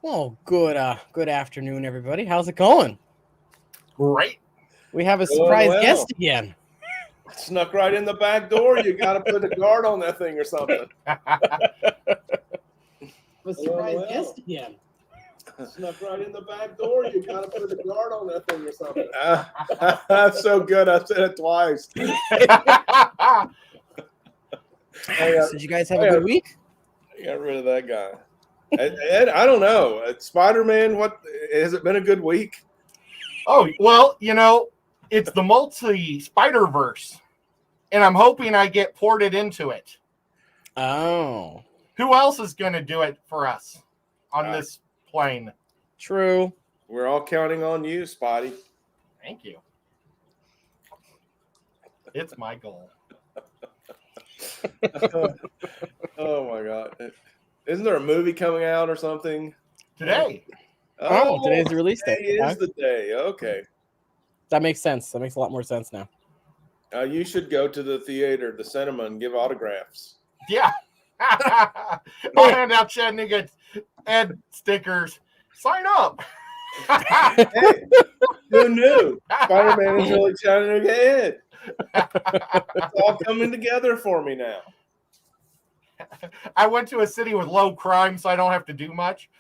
Well, good afternoon, everybody. How's it going? Great. We have a Going surprise well. guest again. Snuck right in the back door. You got to put a guard on that thing or something. A surprise well. guest again. Snuck right in the back door. You got to put a guard on that thing or something. That's so good. I said it twice. Did you guys have a good week? I got rid of that guy. Ed, I don't know. Spider-Man, what has it been a good week? Oh, well, it's the multi-Spider-Verse, and I'm hoping I get ported into it. Oh, Who else is going to do it for us on this plane? true. We're all counting on you, Spotty. Thank you. It's my goal. Oh, my God. Isn't there a movie coming out or something? Today. Oh, today's the release today date. is the day. Okay. That makes sense. That makes a lot more sense now. You should go to the theater, the cinema, and give autographs. Yeah. I'll hand out Chattanooga Ed stickers. Sign up. Hey, who knew? Spider-Man is really Chattanooga Ed. It's all coming together for me now. I went to a city with low crime, so I don't have to do much.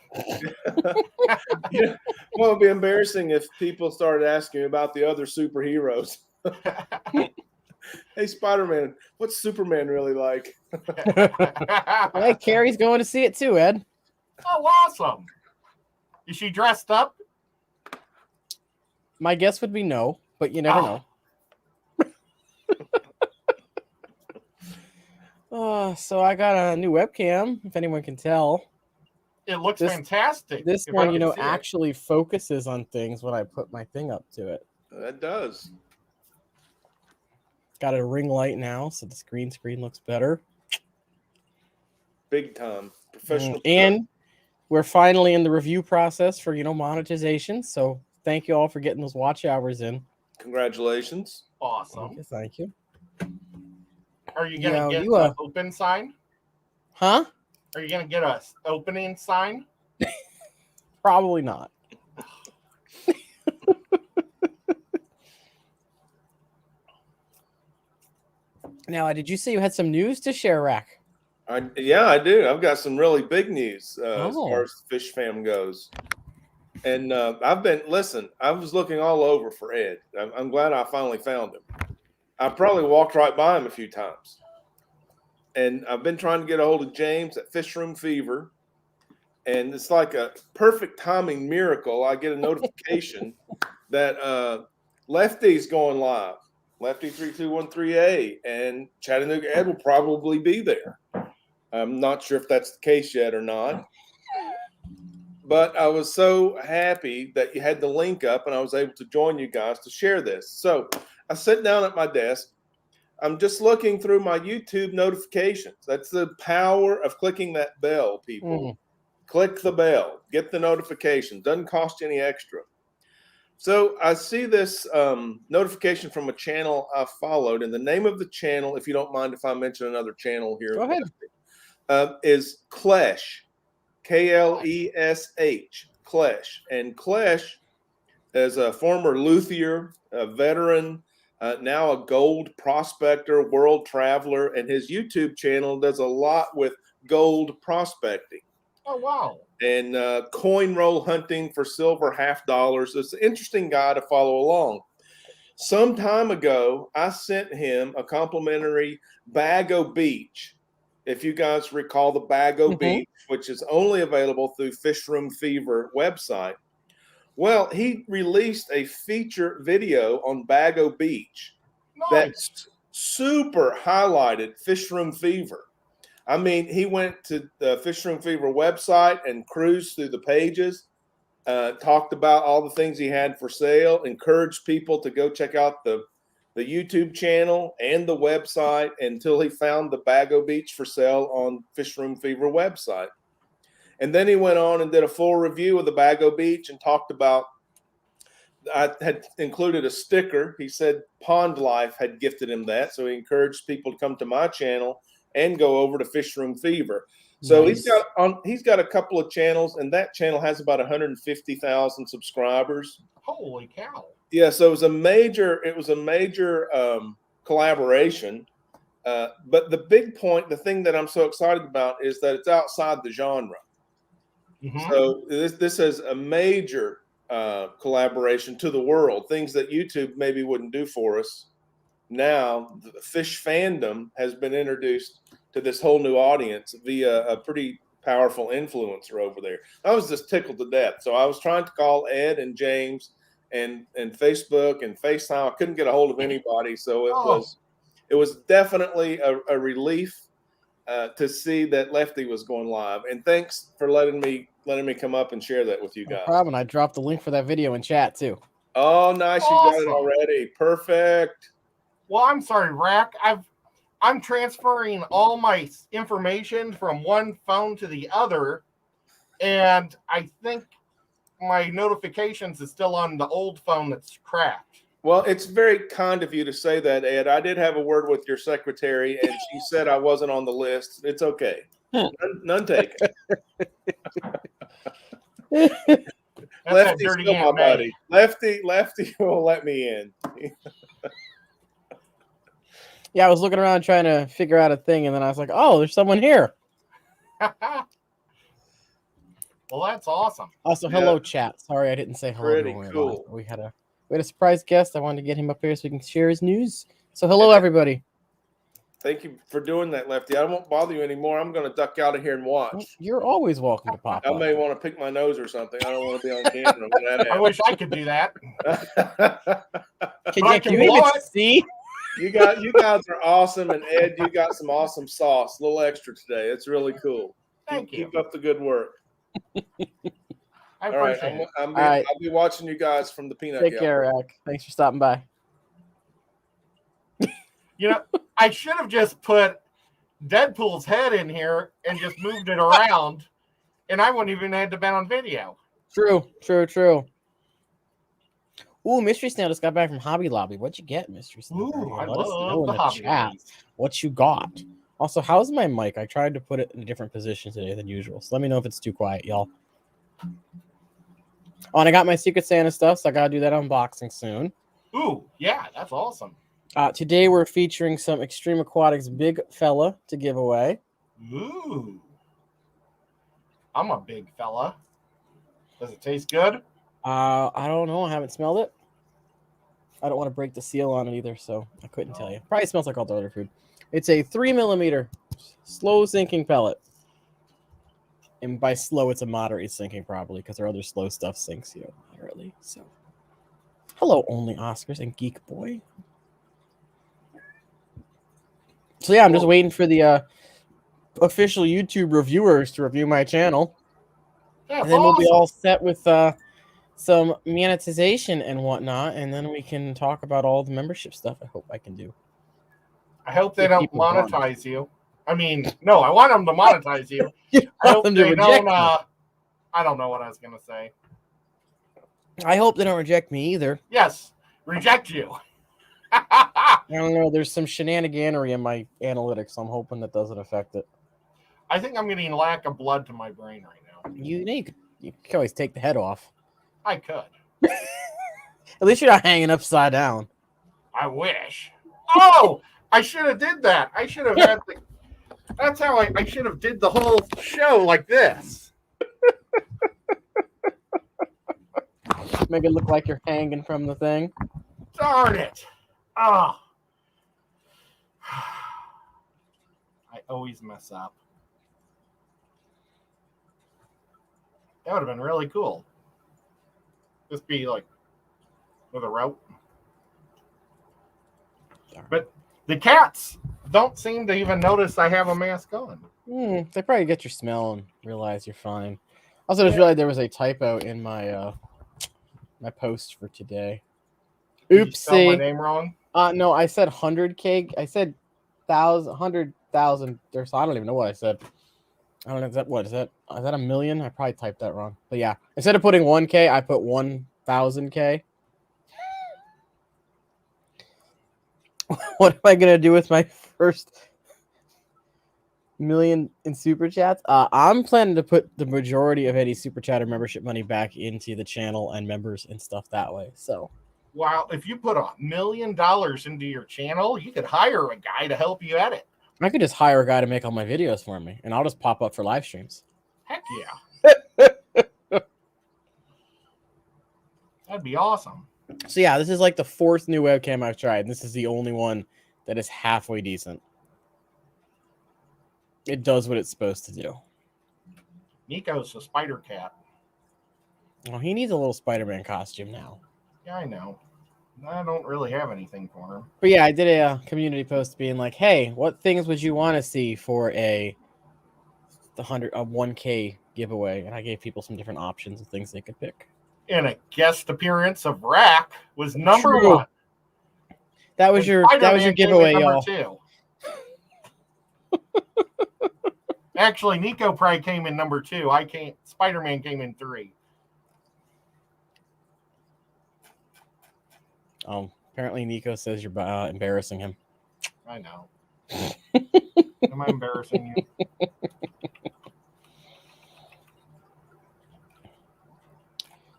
Yeah. Well, it'd be embarrassing if people started asking about the other superheroes. Hey, Spider-Man, what's Superman really like? Hey, Carrie's going to see it too, Ed. Oh, awesome. Is she dressed up? My guess would be no, but you never know. So I got a new webcam, if anyone can tell. It looks fantastic. This one, actually focuses on things when I put my thing up to it. That does. Got a ring light now, so the screen looks better. Big time. Professional. And we're finally in the review process for, monetization. So thank you all for getting those watch hours in. Congratulations. Awesome. Thank you. Are you going to get an open sign? Huh? Are you going to get a opening sign? Probably not. Now, did you say you had some news to share, Rack? Yeah, I do. I've got some really big news as far as the Fish Fam goes. And I was looking all over for Ed. I'm glad I finally found him. I probably walked right by him a few times. And I've been trying to get a hold of James at Fish Room Fever. And it's like a perfect timing miracle. I get a notification that Lefty's going live. Lefty 3213A. And Chattanooga Ed will probably be there. I'm not sure if that's the case yet or not. But I was so happy that you had the link up and I was able to join you guys to share this. So I sit down at my desk. I'm just looking through my YouTube notifications. That's the power of clicking that bell, people. Click the bell. Get the notification. Doesn't cost you any extra. So I see this notification from a channel I followed. And the name of the channel, if you don't mind if I mention another channel here. Go ahead. Is Klesh. Klesh. Klesh. And Klesh is a former luthier, a veteran, now a gold prospector, world traveler, and his YouTube channel does a lot with gold prospecting. Oh, wow. And coin roll hunting for silver $50. It's an interesting guy to follow along. Some time ago, I sent him a complimentary Bago Beach. If you guys recall the Bago Beach, which is only available through Fish Room Fever website. Well, he released a feature video on Bago Beach that's super highlighted Fish Room Fever. I mean, he went to the Fish Room Fever website and cruised through the pages, talked about all the things he had for sale, encouraged people to go check out the YouTube channel and the website until he found the Bago Beach for sale on Fish Room Fever website. And then he went on and did a full review of the Bago Beach and talked about, I had included a sticker. He said Pond Life had gifted him that. So he encouraged people to come to my channel and go over to Fish Room Fever. So Nice. he's got a couple of channels, and that channel has about 150,000 subscribers. Holy cow! Yeah, so it was a major collaboration. But the big point, the thing that I'm so excited about, is that it's outside the genre. Mm-hmm. So this is a major collaboration to the world. Things that YouTube maybe wouldn't do for us. Now the fish fandom has been introduced to this whole new audience via a pretty powerful influencer over there. I was just tickled to death. So I was trying to call Ed and James and Facebook and FaceTime. I couldn't get a hold of anybody. So it was definitely a relief to see that Lefty was going live. And thanks for letting me come up and share that with you guys. No problem. I dropped the link for that video in chat too. Oh, nice. Awesome. You got it already. Perfect. Well, I'm sorry, Rack. I'm transferring all my information from one phone to the other, and I think my notifications is still on the old phone that's cracked. Well, it's very kind of you to say that, Ed. I did have a word with your secretary, and she said I wasn't on the list. It's okay. None taken. Lefty's still my buddy. Lefty will let me in. Yeah, I was looking around trying to figure out a thing, and then I was like, "Oh, there's someone here." Well, that's awesome. Also, hello, chat. Sorry, I didn't say hello. Pretty cool. We had a surprise guest. I wanted to get him up here so we can share his news. So, hello, everybody. Thank you for doing that, Lefty. I won't bother you anymore. I'm going to duck out of here and watch. You're always welcome to pop I up. may want to pick my nose or something. I don't want to be on camera when that happens. I wish I could do that. Can you even see? You guys are awesome, and Ed, you got some awesome sauce. A little extra today. It's really cool. Thank you. Keep up the good work. All right, I'll be watching you guys from the peanut gallery. Take care, Rack. Thanks for stopping by. You know, I should have just put Deadpool's head in here and just moved it around, and I wouldn't even have to be on video. True. Ooh, Mystery Snail just got back from Hobby Lobby. What'd you get, Mystery Snail? Ooh, I Let us love know in the the Hobby chat Lobbies. what you got. Also, how's my mic? I tried to put it in a different position today than usual. So let me know if it's too quiet, y'all. Oh, and I got my Secret Santa stuff, so I gotta do that unboxing soon. Ooh, yeah, that's awesome. Today we're featuring some Extreme Aquatics Big Fella to give away. Ooh. I'm a big fella. Does it taste good? I don't know. I haven't smelled it. I don't want to break the seal on it either, so I couldn't tell you. Probably smells like all the other food. It's a 3mm slow sinking pellet. And by slow, it's a moderate sinking probably, because our other slow stuff sinks, moderately. So, hello, Only Oscars and Geek Boy. So yeah, I'm just waiting for the official YouTube reviewers to review my channel. That's and then we'll be awesome. all set with some monetization and whatnot, and then we can talk about all the membership stuff I hope I can do. I hope they don't monetize you. I mean, no, I want them to monetize you. I hope they don't. I don't know what I was going to say. I hope they don't reject me either. Yes, reject you. I don't know. There's some shenaniganery in my analytics. So I'm hoping that doesn't affect it. I think I'm getting lack of blood to my brain right now. You can always take the head off. I could. At least you're not hanging upside down. I wish. Oh, I should have did that. I should have had the... That's how I should have did the whole show like this. Make it look like you're hanging from the thing. Darn it. Oh. I always mess up. That would have been really cool. Just be like with a rope. But the cats don't seem to even notice I have a mask on. They probably get your smell and realize you're fine. Also, just realized there was a typo in my my post for today. Did you spell my Oopsie. name wrong? No, I said 100K. I said 100,000. There's I don't even know what I said. I don't know. Is that a million? I probably typed that wrong. But yeah, instead of putting 1K, I put 1,000K. What am I gonna do with my first million in super chats. I'm planning to put the majority of any super chatter membership money back into the channel and members and stuff that way. So, wow, if you put $1 million into your channel, you could hire a guy to help you edit. I could just hire a guy to make all my videos for me, and I'll just pop up for live streams. Heck yeah. That'd be awesome. So yeah, this is like the 4th new webcam I've tried, and this is the only one that is halfway decent. It does what it's supposed to do. Nico's a spider cat. Well, he needs a little Spider-Man costume now. Yeah, I know. I don't really have anything for him. But yeah, I did a community post being like, "Hey, what things would you want to see for a 1K giveaway?" And I gave people some different options of things they could pick. And a guest appearance of Rack was number True. 1. That was your giveaway, y'all. 2. Actually, Nico probably came in number 2. Spider-Man came in 3. Oh, apparently Nico says you're embarrassing him. I know. Am I embarrassing you?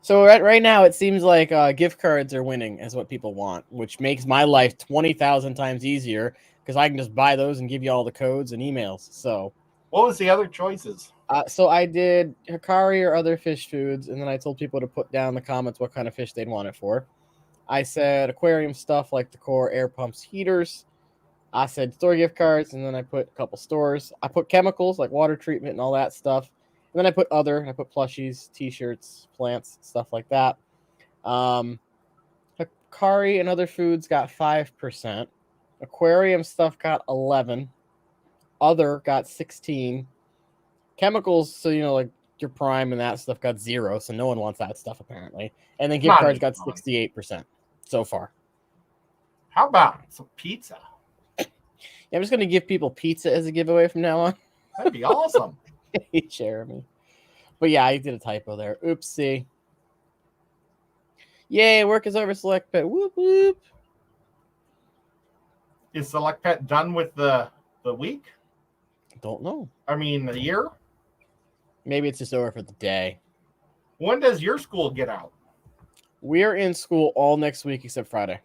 So right now, it seems like gift cards are winning is what people want, which makes my life 20,000 times easier because I can just buy those and give you all the codes and emails. So, what was the other choices? So I did Hikari or other fish foods, and then I told people to put down in the comments what kind of fish they'd want it for. I said aquarium stuff like decor, air pumps, heaters. I said store gift cards, and then I put a couple stores. I put chemicals like water treatment and all that stuff. And then I put other. I put plushies, t-shirts, plants, stuff like that. Hikari and other foods got 5%. Aquarium stuff got 11. Other got 16. Chemicals, so like your prime and that stuff got 0, so no one wants that stuff apparently. And then gift cards got 68% so far. How about some pizza? Yeah, I'm just gonna give people pizza as a giveaway from now on. That'd be awesome. Hey, Jeremy. But yeah, I did a typo there. Oopsie. Yay, work is over, Select Pet. Whoop whoop. Is Select Pet done with the week? Don't know. I mean, the year? Maybe it's just over for the day. When does your school get out? We're in school all next week except Friday.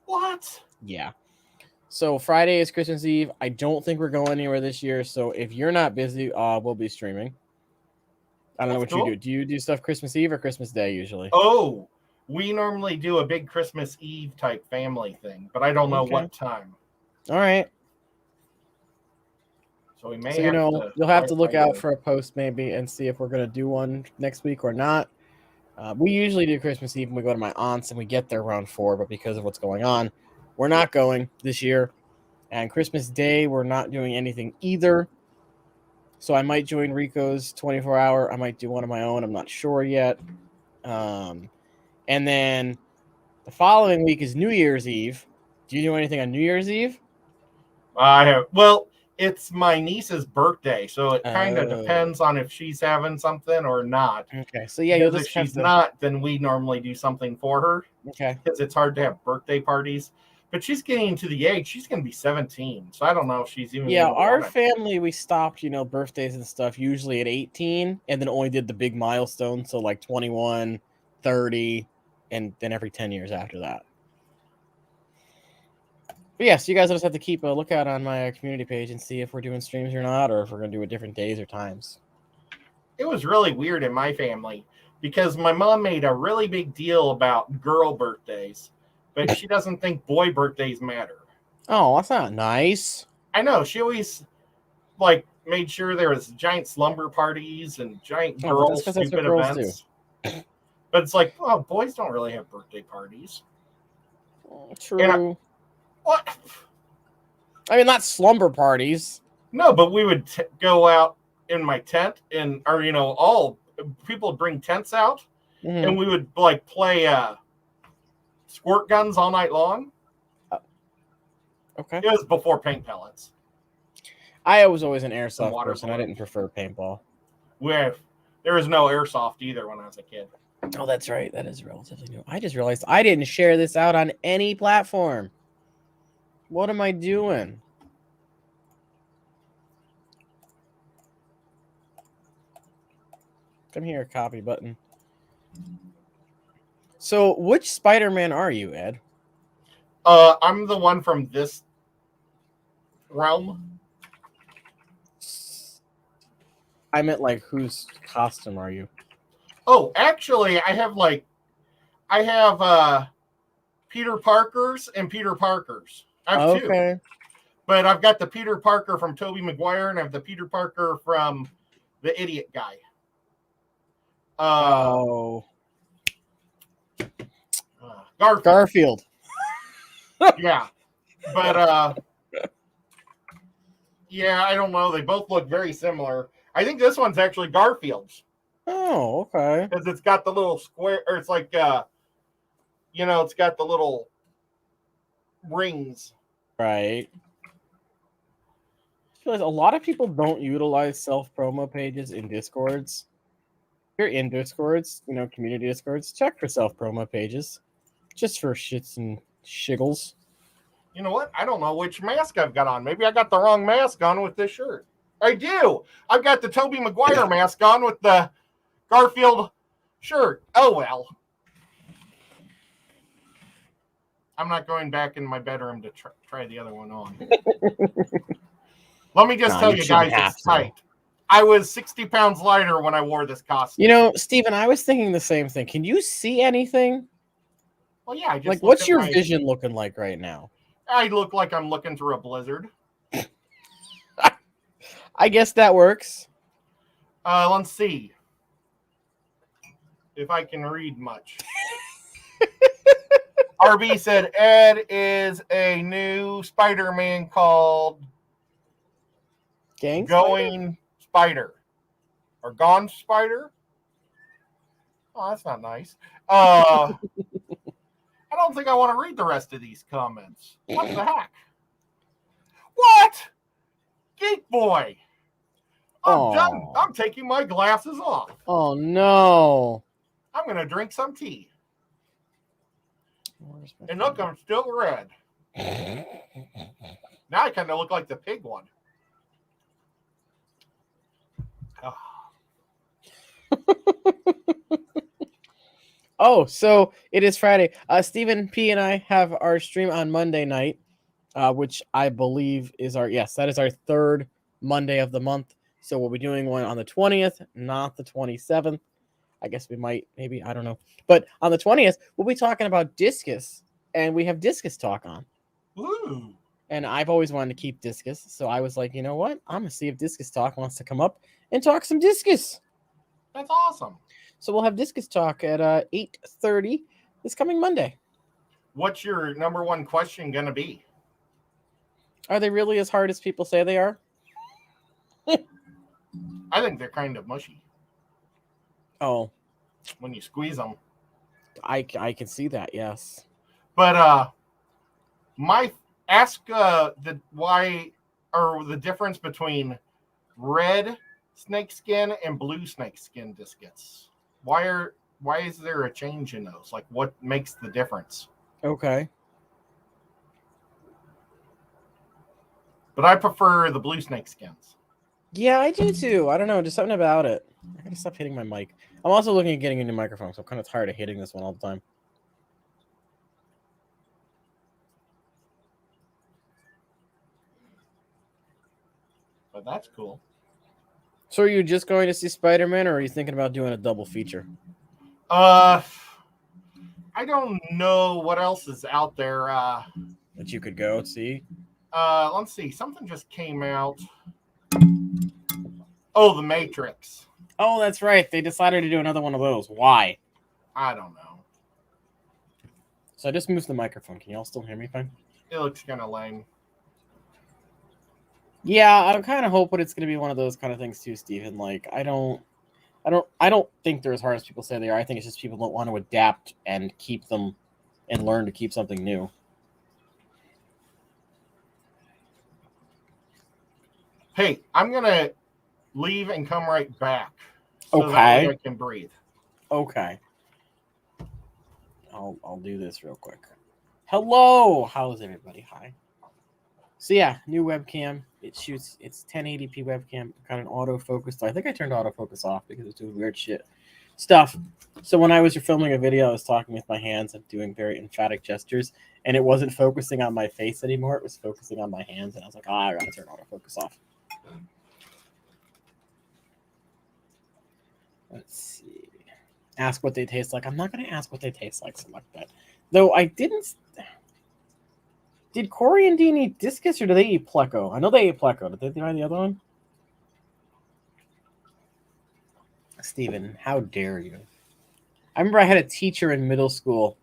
What? Yeah. So Friday is Christmas Eve. I don't think we're going anywhere this year. So if you're not busy, we'll be streaming. I don't know what you do. Do you do stuff Christmas Eve or Christmas Day usually? Oh, we normally do a big Christmas Eve type family thing, but I don't know what time. All right. So we may you'll have to look out for a post maybe and see if we're going to do one next week or not. We usually do Christmas Eve and we go to my aunt's and we get there around 4, but because of what's going on, we're not going this year. And Christmas Day, we're not doing anything either. So I might join Rico's 24-hour. I might do one of my own. I'm not sure yet. And then the following week is New Year's Eve. Do you do anything on New Year's Eve? I have. Well, it's my niece's birthday, so it kind of depends on if she's having something or not. Okay, so yeah, if she's not, then we normally do something for her. Okay, because it's hard to have birthday parties. But she's getting to the age; she's going to be 17, so I don't know if she's even. Yeah, our family, we stopped, birthdays and stuff usually at 18, and then only did the big milestones, so like 21, 30, and then every 10 years after that. But yeah, so you guys will just have to keep a lookout on my community page and see if we're doing streams or not, or if we're going to do it different days or times. It was really weird in my family because my mom made a really big deal about girl birthdays, but she doesn't think boy birthdays matter. Oh, that's not nice. I know. She always made sure there was giant slumber parties and giant girl stupid events. But it's like, oh, boys don't really have birthday parties. True. What? I mean, not slumber parties. No, but we would go out in my tent all people would bring tents out and we would play squirt guns all night long. Okay. It was before paint pellets. I was always an airsoft person. I didn't prefer paintball. There was no airsoft either when I was a kid. Oh, that's right. That is relatively new. I just realized I didn't share this out on any platform. What am I doing? Come here, copy button. So, which Spider-Man are you, Ed? I'm the one from this realm. I meant like whose costume are you? Oh, actually, I have Peter Parker's and Peter Parker's. I have two. Okay. But I've got the Peter Parker from Tobey Maguire and I have the Peter Parker from the idiot guy. Garfield. Yeah. But yeah, I don't know. They both look very similar. I think this one's actually Garfield's. Oh, okay. Because it's got the little square, or it's like it's got the little rings. Right. I feel like a lot of people don't utilize self-promo pages in Discords. If you're in Discords, community Discords, check for self-promo pages. Just for shits and shiggles. You know what? I don't know which mask I've got on. Maybe I got the wrong mask on with this shirt. I do. I've got the Tobey Maguire mask on with the Garfield shirt. Oh, well. I'm not going back in my bedroom to try the other one on. Let me just tell you guys, it's tight. I was 60 pounds lighter when I wore this costume. Steven, I was thinking the same thing. Can you see anything? Well, yeah. I just what's your vision looking like right now? I look like I'm looking through a blizzard. I guess that works. Let's see if I can read much. RB said Ed is a new Spider-Man called Going Spider or Gone Spider. Oh, that's not nice. I don't think I want to read the rest of these comments. What the heck? What? Geek Boy. I'm done. I'm taking my glasses off. Oh, no. I'm going to drink some tea. And look, I'm still red. Now I kind of look like the pig one. Oh. Oh, so it is Friday. Stephen P. and I have our stream on Monday night, which I believe is that is our third Monday of the month. So we'll be doing one on the 20th, not the 27th. I guess we might, maybe, I don't know. But on the 20th, we'll be talking about discus, and we have discus talk on. Ooh. And I've always wanted to keep discus, so I was like, you know what? I'm going to see if Discus Talk wants to come up and talk some discus. That's awesome. So we'll have discus talk at 8:30 this coming Monday. What's your number one question going to be? Are they really as hard as people say they are? I think they're kind of mushy. Oh. When you squeeze them. I can see that, yes. But ask the difference between red snakeskin and blue snakeskin discus. Why is there a change in those? Like, what makes the difference? Okay. But I prefer the blue snakeskins. Yeah, I do too. I don't know, just something about it. I gotta stop hitting my mic. I'm also looking at getting a new microphone, so I'm kind of tired of hitting this one all the time. But that's cool. So are you just going to see Spider-Man, or are you thinking about doing a double feature? I don't know what else is out there. That you could go see? Let's see. Something just came out. Oh, The Matrix. Oh, that's right. They decided to do another one of those. Why? I don't know. So I just moved the microphone. Can y'all still hear me fine? It looks kind of lame. Yeah, I'm kind of hoping it's going to be one of those kind of things too, Steven. Like, I don't think they're as hard as people say they are. I think it's just people don't want to adapt and keep them and learn to keep something new. Hey, I'm going to leave and come right back. So okay. That way I can breathe. Okay. I'll do this real quick. Hello. How's everybody? Hi. So yeah, new webcam. It shoots. It's 1080p webcam. Got an autofocus. So I think I turned autofocus off because it's doing weird stuff. So when I was filming a video, I was talking with my hands and doing very emphatic gestures, and it wasn't focusing on my face anymore. It was focusing on my hands, and I was like, I gotta turn autofocus off. Let's see. Ask what they taste like. I'm not gonna ask what they taste like, something like that. Though I didn't. Did Corey and Dean eat discus or do they eat pleco? I know they ate pleco. Did they try the other one? Steven, how dare you? I remember I had a teacher in middle school.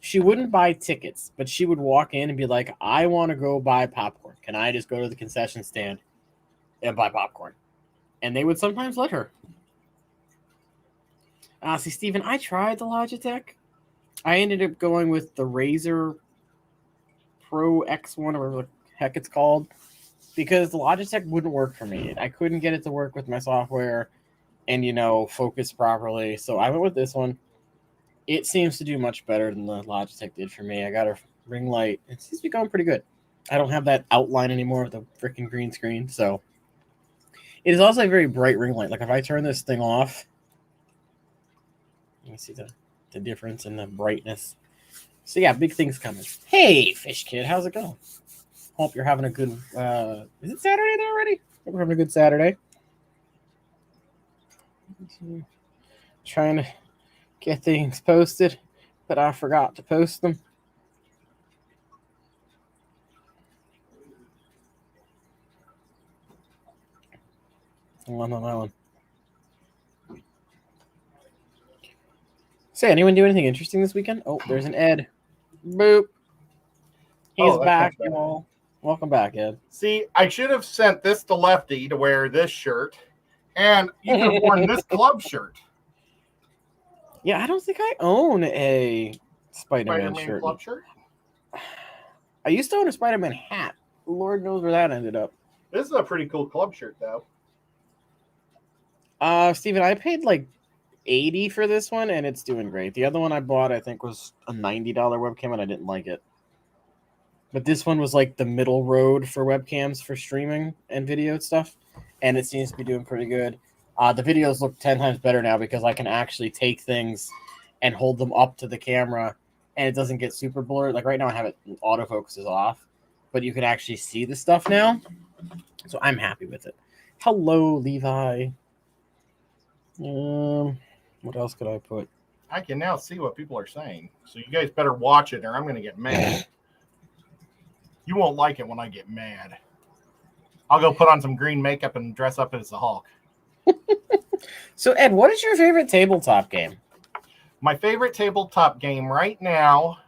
She wouldn't buy tickets, but she would walk in and be like, I want to go buy popcorn. Can I just go to the concession stand and buy popcorn? And they would sometimes let her. See, Steven, I tried the Logitech. I ended up going with the Razer Pro X1 or whatever the heck it's called because the Logitech wouldn't work for me. I couldn't get it to work with my software and, focus properly. So I went with this one. It seems to do much better than the Logitech did for me. I got a ring light. It seems to be going pretty good. I don't have that outline anymore with the freaking green screen. So it is also a very bright ring light. Like if I turn this thing off, you can see the difference in the brightness. So yeah, big things coming. Hey, Fish Kid, how's it going? Hope you're having a good. Is it Saturday there already? Hope we're having a good Saturday. Trying to get things posted, but I forgot to post them. Hold on. Say, anyone do anything interesting this weekend? Oh, there's an Ed. Boop. He's back, y'all. Welcome back, Ed. See, I should have sent this to Lefty to wear this shirt, and you could have worn this club shirt. Yeah, I don't think I own a Spider-Man shirt. Club shirt? I used to own a Spider-Man hat. Lord knows where that ended up. This is a pretty cool club shirt, though. Steven, I paid like $80 for this one, and it's doing great. The other one I bought, I think, was a $90 webcam, and I didn't like it. But this one was like the middle road for webcams for streaming and video stuff, and it seems to be doing pretty good. The videos look 10 times better now because I can actually take things and hold them up to the camera, and it doesn't get super blurred. Like right now I have it autofocus is off, but you can actually see the stuff now. So I'm happy with it. Hello, Levi. What else could I put? I can now see what people are saying. So you guys better watch it or I'm going to get mad. You won't like it when I get mad. I'll go put on some green makeup and dress up as the Hulk. So, Ed, what is your favorite tabletop game? My favorite tabletop game right now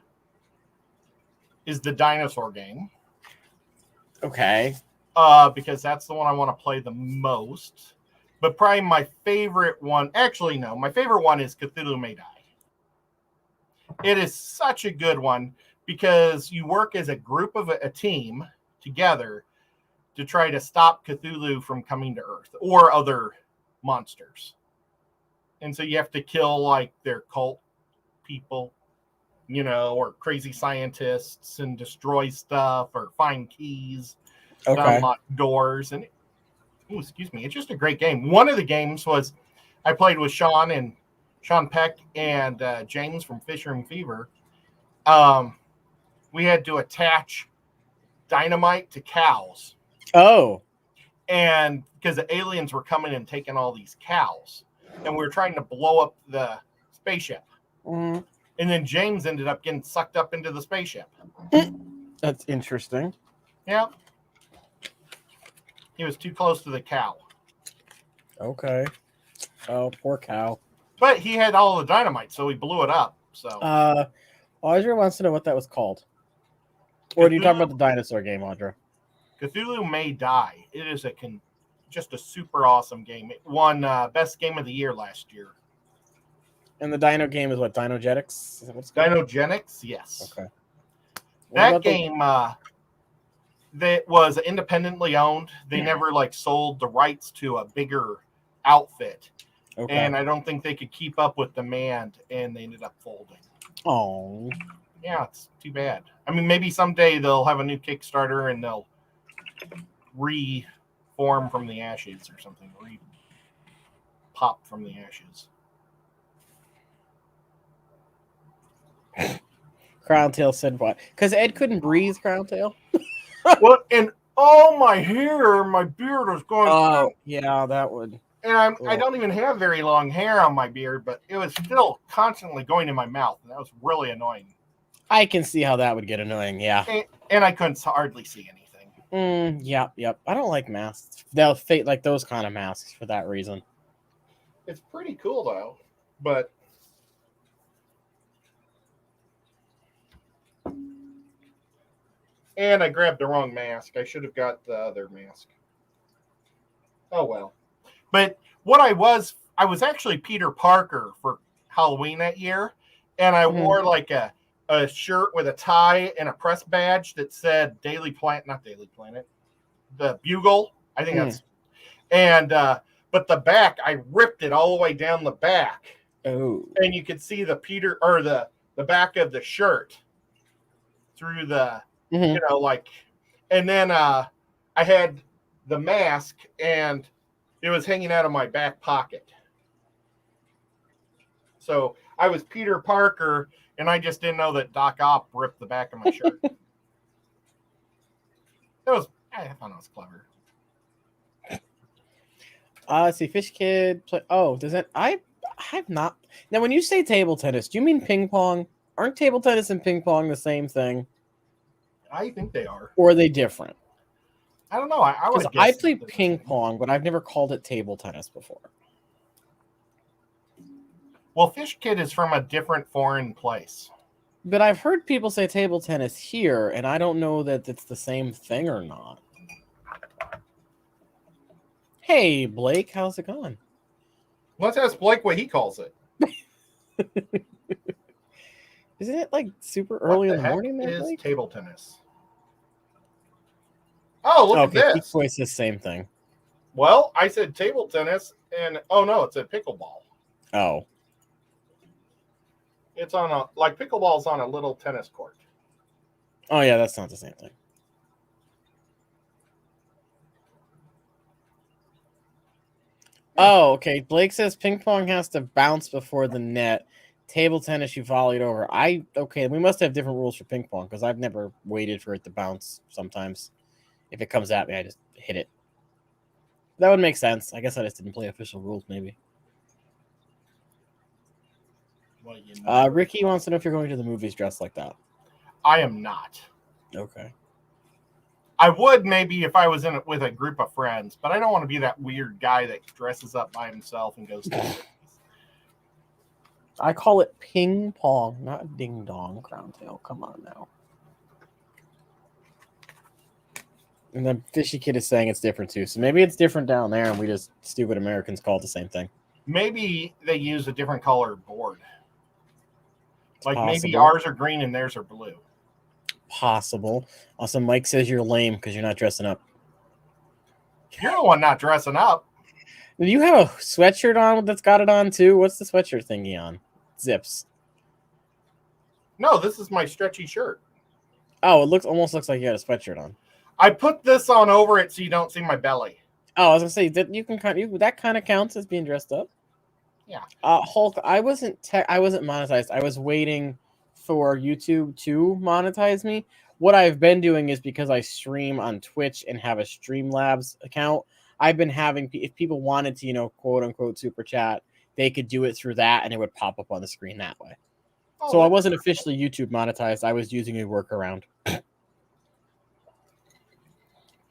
is the dinosaur game. Okay. Because that's the one I want to play the most. But probably my favorite one, actually, no, my favorite one is Cthulhu May Die. It is such a good one because you work as a group of a team together to try to stop Cthulhu from coming to Earth or other monsters. And so you have to kill like their cult people, or crazy scientists and destroy stuff or find keys, unlock doors. And excuse me, it's just a great game. One of the games was I played with Sean Peck and James from Fish Room Fever. We had to attach dynamite to cows. Oh. And because the aliens were coming and taking all these cows. And we were trying to blow up the spaceship. Mm. And then James ended up getting sucked up into the spaceship. That's interesting. Yeah. He was too close to the cow. Okay. Oh, poor cow. But he had all the dynamite, so he blew it up. So Audra wants to know what that was called. Or do you talk about the dinosaur game, Audra? Cthulhu May Die. It is just a super awesome game. It won best game of the year last year. And the dino game is what? Dinogenics? Is that what's called? Dinogenics, yes. Okay. That game that was independently owned. They never sold the rights to a bigger outfit. Okay. And I don't think they could keep up with demand, and they ended up folding. Oh. Yeah, it's too bad. I mean, maybe someday they'll have a new Kickstarter and they'll reform from the ashes or something. Pop from the ashes. Crowntail said what? Because Ed couldn't breathe, Crowntail. Well, and all my hair, my beard was going. Oh, yeah, that would. And I don't even have very long hair on my beard, but it was still constantly going in my mouth, and that was really annoying. I can see how that would get annoying, yeah. And I couldn't hardly see anything. Yep. I don't like masks. They'll fake like those kind of masks for that reason. It's pretty cool though, but and I grabbed the wrong mask. I should have got the other mask. Oh well. But what I was actually Peter Parker for Halloween that year, and I wore like a shirt with a tie and a press badge that said not Daily Planet, the Bugle. I think that's, and but the back, I ripped it all the way down the back. Oh, and you could see the back of the shirt through the, and then I had the mask and it was hanging out of my back pocket. So I was Peter Parker, and I just didn't know that Doc Ock ripped the back of my shirt. I thought it was clever. Let's see, Fish Kid. Does it? I've not. Now, when you say table tennis, do you mean ping pong? Aren't table tennis and ping pong the same thing? I think they are. Or are they different? I don't know. I played ping pong, but I've never called it table tennis before. Well, Fish Kid is from a different foreign place. But I've heard people say table tennis here, and I don't know that it's the same thing or not. Hey, Blake, how's it going? Let's ask Blake what he calls it. Isn't it like super early in the morning? What There, is Blake? table tennis? Oh, look at this. He voiced the same thing. Well, I said table tennis, and no, it's a pickleball. Oh. It's on pickleball's on a little tennis court. Oh, yeah, that's not the same thing. Oh, okay. Blake says ping pong has to bounce before the net. Table tennis, you volley it over. We must have different rules for ping pong because I've never waited for it to bounce sometimes. If it comes at me, I just hit it. That would make sense. I guess I just didn't play official rules, maybe. Well, Ricky wants to know if you're going to the movies dressed like that. I am not. Okay. I would maybe if I was in it with a group of friends, but I don't want to be that weird guy that dresses up by himself and goes to the movies. I call it ping pong, not ding dong, Crowntail. Come on now. And then Fishy Kid is saying it's different too. So maybe it's different down there and we just stupid Americans call it the same thing. Maybe they use a different color board. Like maybe possible. ours are green and theirs are blue. Possible. Also, Mike says you're lame because you're not dressing up. You're the one not dressing up. Do you have a sweatshirt on that's got it on too? What's the sweatshirt thingy on? Zips. No, this is my stretchy shirt. Oh, it almost looks like you had a sweatshirt on. I put this on over it so you don't see my belly. Oh, I was gonna say that you can that kind of counts as being dressed up. Yeah. Hulk, I wasn't monetized. I was waiting for YouTube to monetize me. What I've been doing is because I stream on Twitch and have a Streamlabs account, I've been having, if people wanted to, quote unquote super chat, they could do it through that and it would pop up on the screen that way. Oh, so I wasn't officially YouTube monetized. I was using a workaround.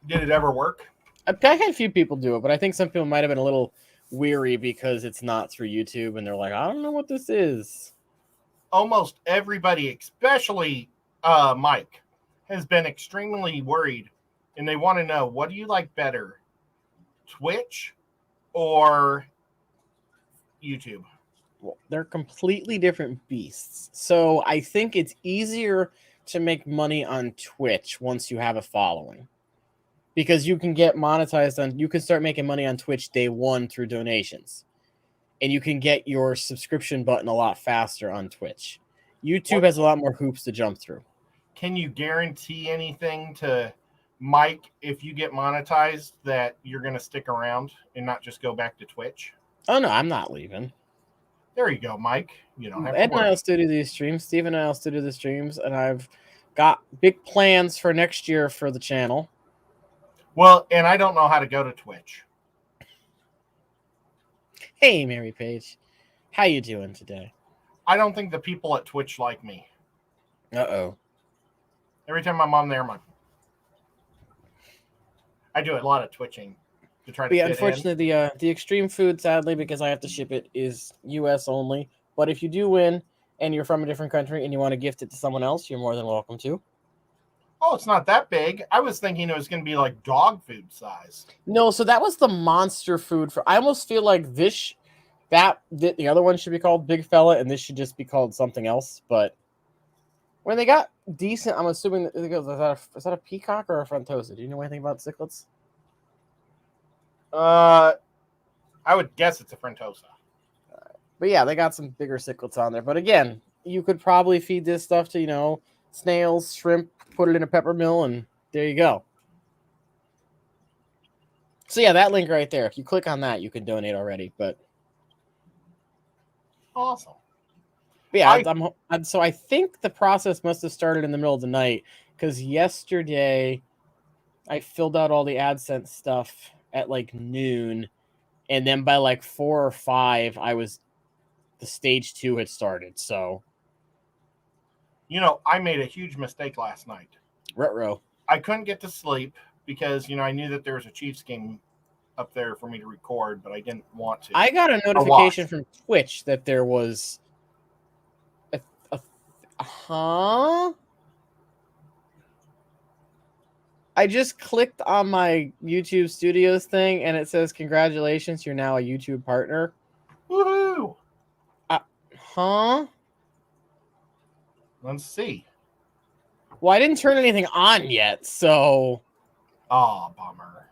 Did it ever work? I had a few people do it, but I think some people might have been a little weary because it's not through YouTube and they're like, I don't know what this is. Almost everybody, especially Mike, has been extremely worried and they want to know, what do you like better, Twitch or YouTube? Well, they're completely different beasts. So I think it's easier to make money on Twitch once you have a following. Because you can get monetized you can start making money on Twitch day one through donations. And you can get your subscription button a lot faster on Twitch. YouTube has a lot more hoops to jump through. Can you guarantee anything to Mike, if you get monetized, that you're going to stick around and not just go back to Twitch? Oh, no, I'm not leaving. There you go, Mike. You don't have Ed to and I worry. will still do these streams. Steve and I will still do the streams. And I've got big plans for next year for the channel. Well, and I don't know how to go to Twitch. Hey, Mary Page. How you doing today? I don't think the people at Twitch like me. Uh-oh. Every time I'm on there, I do a lot of twitching to try to fit unfortunately, the extreme food, sadly, because I have to ship it, is U.S. only. But if you do win and you're from a different country and you want to gift it to someone else, you're more than welcome to. Oh, it's not that big. I was thinking it was going to be like dog food size. No, so that was the monster food. I almost feel like the other one should be called Big Fella, and this should just be called something else. But when they got decent, I'm assuming is that a peacock or a frontosa? Do you know anything about cichlids? I would guess it's a frontosa. But yeah, they got some bigger cichlids on there. But again, you could probably feed this stuff to, snails, shrimp, put it in a pepper mill, and there you go. So yeah, that link right there. If you click on that, you can donate already. But awesome. But yeah, so I think the process must have started in the middle of the night, because yesterday I filled out all the AdSense stuff at like noon, and then by like 4 or 5, the stage 2 had started. So, I made a huge mistake last night. Retro. I couldn't get to sleep because I knew that there was a Chiefs game up there for me to record, but I didn't want to. I got a notification from Twitch that there was I just clicked on my YouTube Studios thing, and it says, "Congratulations, you're now a YouTube partner." Woohoo! Let's see. Well, I didn't turn anything on yet, so. Oh, bummer.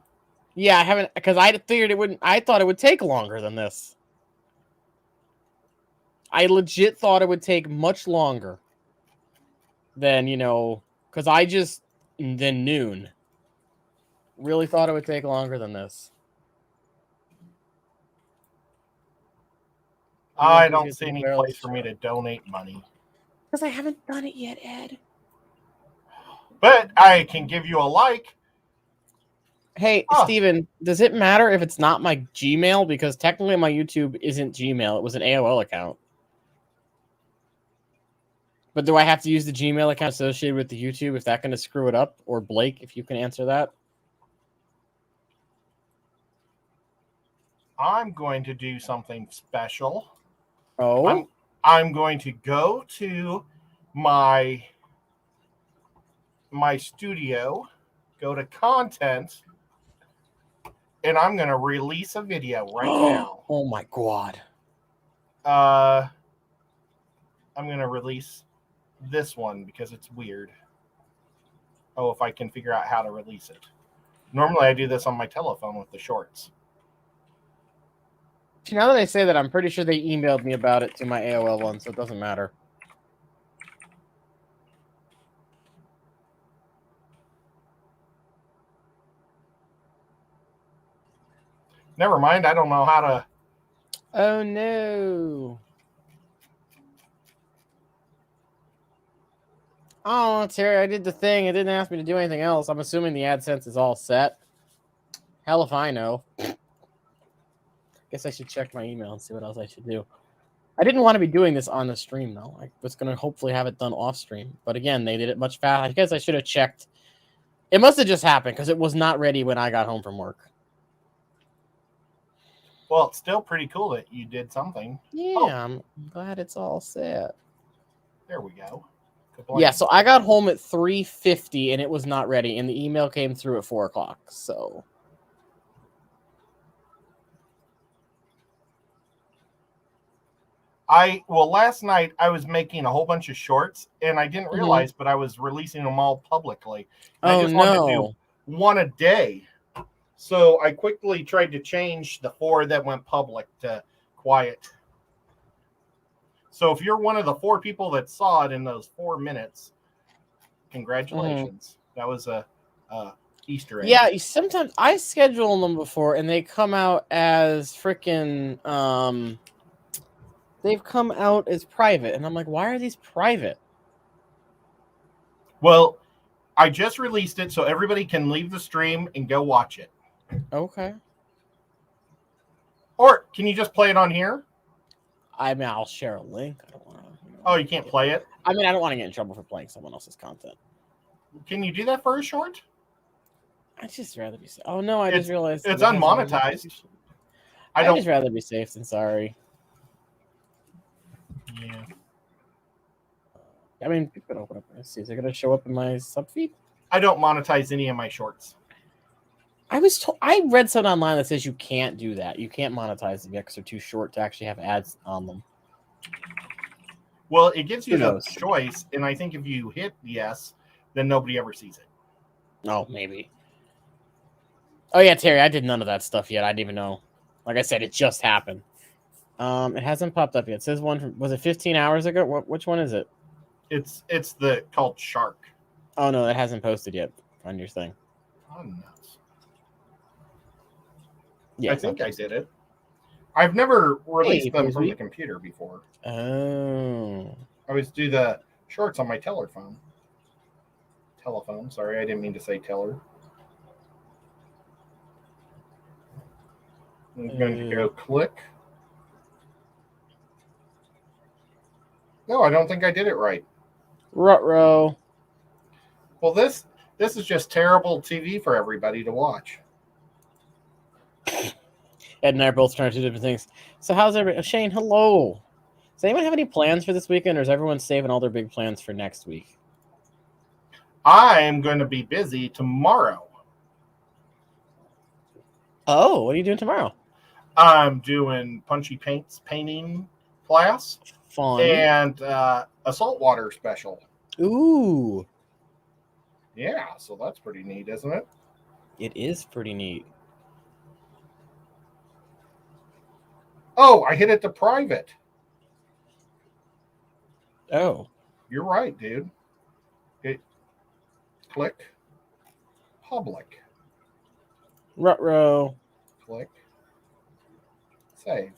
Yeah, I haven't, because I figured it wouldn't. I thought it would take longer than this. I legit thought it would take much longer than, because than noon. Really thought it would take longer than this. I don't see any place for me to donate money. Because I haven't done it yet, Ed. But I can give you a like. Hey, Steven, does it matter if it's not my Gmail? Because technically my YouTube isn't Gmail. It was an AOL account. But do I have to use the Gmail account associated with the YouTube if that's going to screw it up? Or Blake, if you can answer that? I'm going to do something special. Oh? I'm going to go to my studio, go to content, and I'm going to release a video right now. Oh my God. I'm going to release this one because it's weird. Oh, if I can figure out how to release it. Normally I do this on my telephone with the shorts. Now that I say that, I'm pretty sure they emailed me about it to my AOL one, so it doesn't matter. Never mind, I don't know how to. Oh no. Oh, Terry, I did the thing. It didn't ask me to do anything else. I'm assuming the AdSense is all set. Hell if I know. Guess I should check my email and see what else I should do. I didn't want to be doing this on the stream, though. I was going to hopefully have it done off stream. But again, they did it much faster. I guess I should have checked. It must have just happened because it was not ready when I got home from work. Well, it's still pretty cool that you did something. Yeah, I'm glad it's all set. There we go. Yeah, so I got home at 3:50 and it was not ready, and the email came through at 4 o'clock. So last night I was making a whole bunch of shorts, and I didn't realize, but I was releasing them all publicly. I just wanted to do one a day. So I quickly tried to change the 4 that went public to quiet. So if you're one of the 4 people that saw it in those 4 minutes, congratulations. That was a Easter eggs. Yeah, sometimes I schedule them before, and they come out as freaking. They've come out as private, and I'm like, why are these private? Well, I just released it so everybody can leave the stream and go watch it. Okay. Or can you just play it on here? I mean, I'll share a link. I don't want to. Oh, you can't play it? I mean, I don't want to get in trouble for playing someone else's content. Can you do that for a short? I'd just rather be safe. Oh no, I just realized it's unmonetized. I'd just rather be safe than sorry. Yeah. I mean, you can open up and see. Is it going to show up in my sub feed? I don't monetize any of my shorts. I was told. I read something online that says you can't do that. You can't monetize them because they're too short to actually have ads on them. Well, it gives you the choice, and I think if you hit yes, then nobody ever sees it. Oh, maybe. Oh yeah, Terry, I did none of that stuff yet. I didn't even know. Like I said, it just happened. It hasn't popped up yet. It says one from, was it 15 hours ago? Which one is it? It's the called Shark. Oh no, that hasn't posted yet on your thing. Oh, nuts. Yeah, I think I did it. I've never released them from the computer before. Oh. I always do the shorts on my telephone. Sorry, I didn't mean to say teller. I'm going to go click. No, I don't think I did it right. Ruh-roh. Well, this is just terrible TV for everybody to watch. Ed and I are both trying to do different things. So how's everybody? Shane, hello. Does anyone have any plans for this weekend, or is everyone saving all their big plans for next week? I am going to be busy tomorrow. Oh, what are you doing tomorrow? I'm doing punchy paints painting class. Fun. And a saltwater special. Ooh. Yeah, so that's pretty neat, isn't it? It is pretty neat. Oh, I hit it to private. Oh. You're right, dude. Click. Public. Ruh-roh. Click. Save.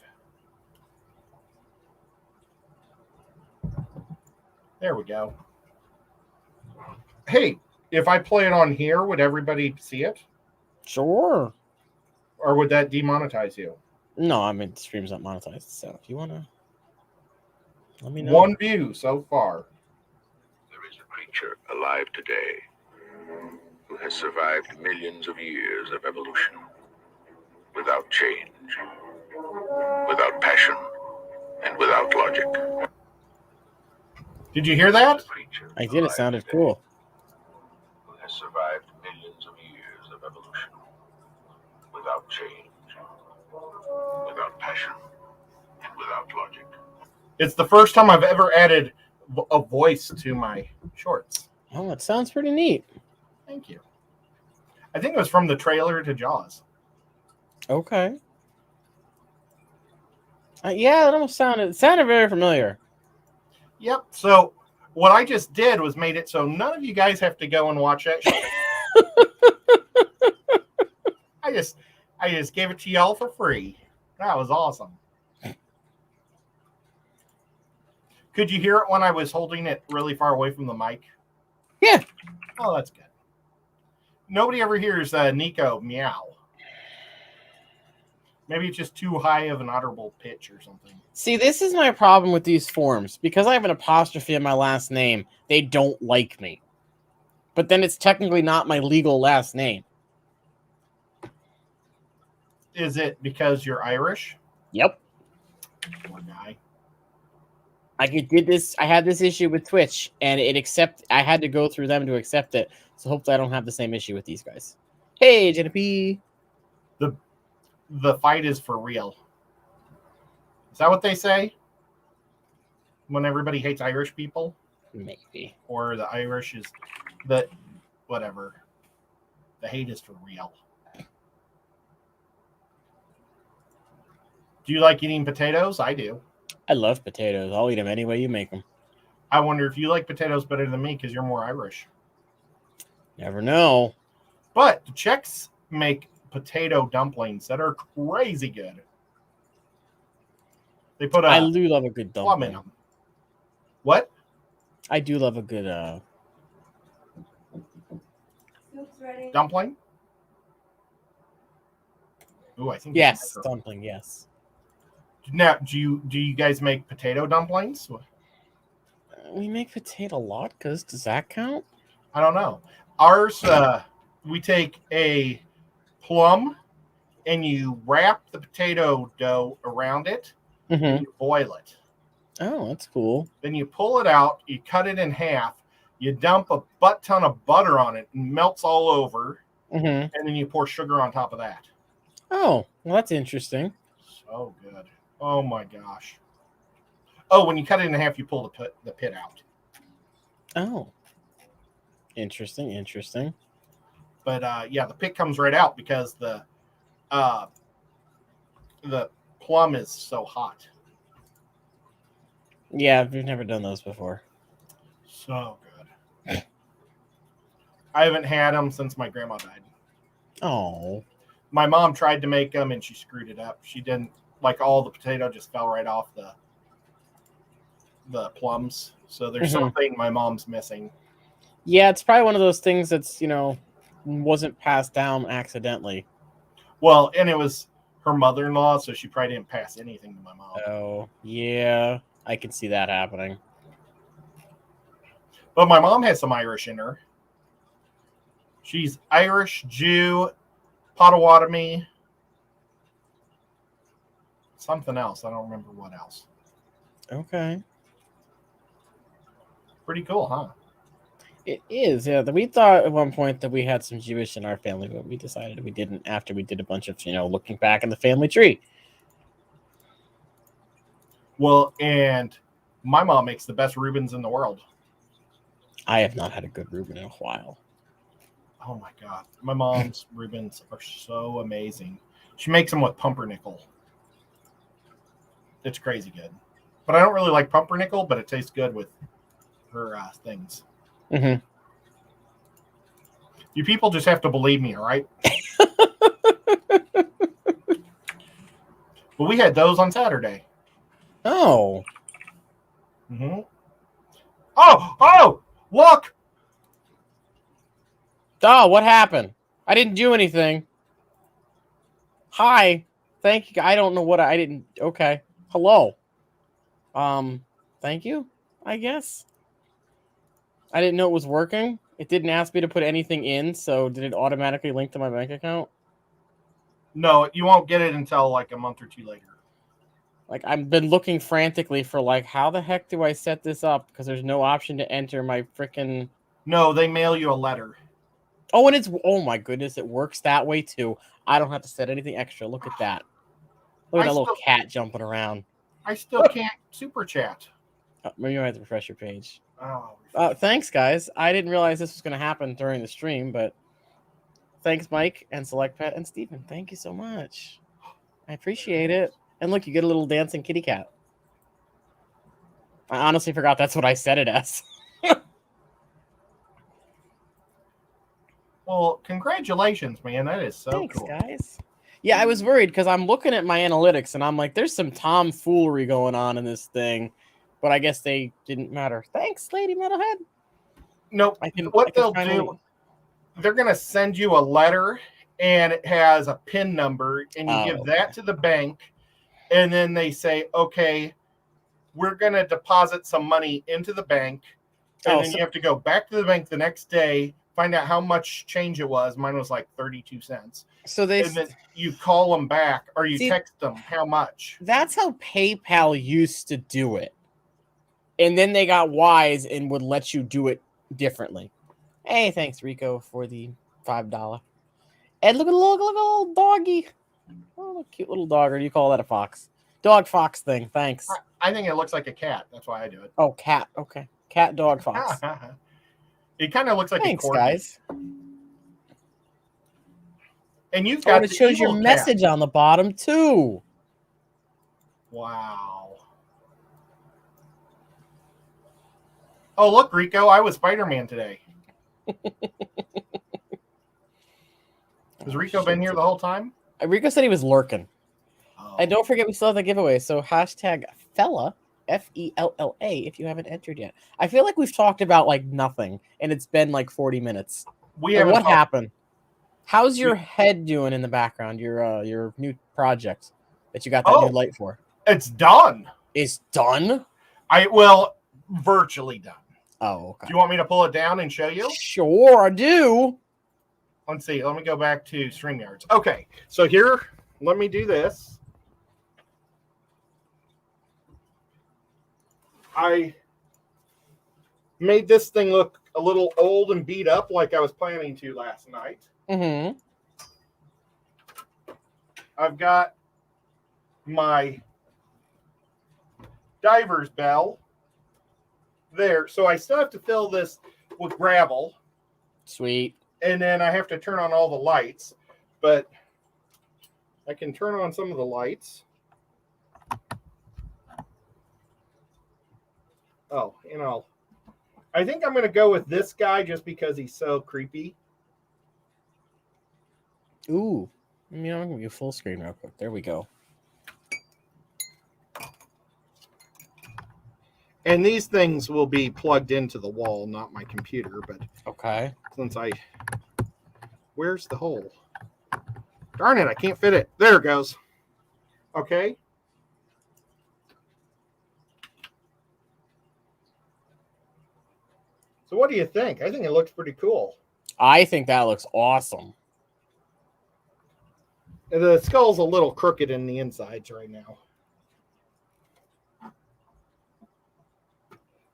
There we go. Hey, if I play it on here, would everybody see it? Sure. Or would that demonetize you? No, I mean, the stream's not monetized, so if you want to, let me know. One view so far. There is a creature alive today who has survived millions of years of evolution without change, without passion, and without logic. Did you hear that? I did. It sounded cool. Who has survived millions of years of evolution without change, without passion, and without logic. It's the first time I've ever added a voice to my shorts. Oh, it sounds pretty neat. Thank you. I think it was from the trailer to Jaws. Okay. Yeah, it almost sounded very familiar. Yep. So what I just did was made it so none of you guys have to go and watch that show. I just gave it to y'all for free. That was awesome. Could you hear it when I was holding it really far away from the mic? Yeah. Oh, that's good. Nobody ever hears Nico meow. Maybe it's just too high of an audible pitch or something. See, this is my problem with these forums. Because I have an apostrophe in my last name, they don't like me. But then it's technically not my legal last name. Is it because you're Irish? Yep. Poor guy. I had this issue with Twitch, and I had to go through them to accept it. So hopefully I don't have the same issue with these guys. Hey, Jenna P. The fight is for real. Is that what they say? When everybody hates Irish people? Maybe. Or the Irish is the whatever. The hate is for real. Do you like eating potatoes? I do. I love potatoes. I'll eat them any way you make them. I wonder if you like potatoes better than me because you're more Irish. Never know. But the Czechs make potato dumplings that are crazy good. They put I do love a good plum in dumpling. them. What? I do love a good Soup's ready. Dumpling? Ooh, I think yes, dumpling, yes. Now, do you guys make potato dumplings? We make potato latkes. Does that count? I don't know. Ours, we take a plum and you wrap the potato dough around it Mm-hmm. and you boil it. Oh, that's cool. Then you pull it out, you cut it in half, you dump a butt ton of butter on it and melts all over, Mm-hmm. and then you pour sugar on top of that. Oh, well, that's interesting. So good. Oh my gosh. Oh, when you cut it in half, you pull the pit out. Oh. Interesting. But yeah, the pit comes right out because the plum is so hot. Yeah, we've never done those before. So good. I haven't had them since my grandma died. Oh. My mom tried to make them and she screwed it up. She didn't, like, all the potato just fell right off the plums. So there's something my mom's missing. Yeah, it's probably one of those things that's, wasn't passed down accidentally. Well, and it was her mother-in-law, so she probably didn't pass anything to my mom. Oh, yeah. I can see that happening. But my mom has some Irish in her. She's Irish, Jew, Potawatomi, something else. I don't remember what else. Okay. Pretty cool, huh? It is, yeah. We thought at one point that we had some Jewish in our family, but we decided we didn't after we did a bunch of, looking back in the family tree. Well, and my mom makes the best Reubens in the world. I have not had a good Reuben in a while. Oh my God. My mom's Reubens are so amazing. She makes them with pumpernickel. It's crazy good. But I don't really like pumpernickel, but it tastes good with her things. Mm-hmm. You people just have to believe me, all right? Well, we had those on Saturday. Oh. Mm-hmm. Oh, look! Oh, what happened? I didn't do anything. Hi. Thank you. I don't know what I didn't. Okay. Hello. Thank you, I guess. I didn't know it was working. It didn't ask me to put anything in, so did it automatically link to my bank account? No, you won't get it until like a month or two later. Like, I've been looking frantically for, like, how the heck do I set this up? Because there's no option to enter my freaking... No, they mail you a letter. Oh, and it's... Oh, my goodness, it works that way, too. I don't have to set anything extra. Look at that. Look at that little cat jumping around. I still can't super chat. Maybe I have to refresh your page. Oh, thanks, guys. I didn't realize this was going to happen during the stream, but thanks, Mike and Select Pet and Steven. Thank you so much. I appreciate it. And look, you get a little dancing kitty cat. I honestly forgot that's what I said it as. Well, congratulations, man. That is so Thanks, cool. guys. Yeah, I was worried because I'm looking at my analytics and I'm like, there's some tomfoolery going on in this thing. But I guess they didn't matter. Thanks, Lady Metalhead. Nope. They'll do, they're going to send you a letter and it has a PIN number and you give that to the bank. And then they say, okay, we're going to deposit some money into the bank. And then you have to go back to the bank the next day, find out how much change it was. Mine was like 32 cents. And then you call them back or you text them how much. That's how PayPal used to do it. And then they got wise and would let you do it differently. Hey, thanks, Rico, for the $5. And look at the little doggy. Oh, cute little dog. Or do you call that a fox? Dog fox thing. Thanks. I think it looks like a cat. That's why I do it. Oh, cat. Okay. Cat, dog, fox. It kind of looks like thanks, a corgi. Guys. And you've got it shows your message on the bottom, too. Wow. Oh, look, Rico. I was Spider-Man today. Has Rico been here the whole time? Rico said he was lurking. Oh. And don't forget, we still have the giveaway. So hashtag Fella, Fella, if you haven't entered yet. I feel like we've talked about like nothing, and it's been like 40 minutes. We haven't What talked- happened? How's your head doing in the background? Your new project that you got that new light for? It's done. It's done? Virtually done. Oh, okay. Do you want me to pull it down and show you? Sure, I do. Let's see. Let me go back to StreamYards. Okay, so here, let me do this. I made this thing look a little old and beat up like I was planning to last night. Mm-hmm. I've got my diver's bell there. So I still have to fill this with gravel. Sweet. And then I have to turn on all the lights. But I can turn on some of the lights. Oh, I think I'm going to go with this guy just because he's so creepy. Ooh. I'm going to give you full screen real quick. There we go. And these things will be plugged into the wall, not my computer. But okay. Where's the hole? Darn it, I can't fit it. There it goes. Okay. So what do you think? I think it looks pretty cool. I think that looks awesome. The skull's a little crooked in the insides right now.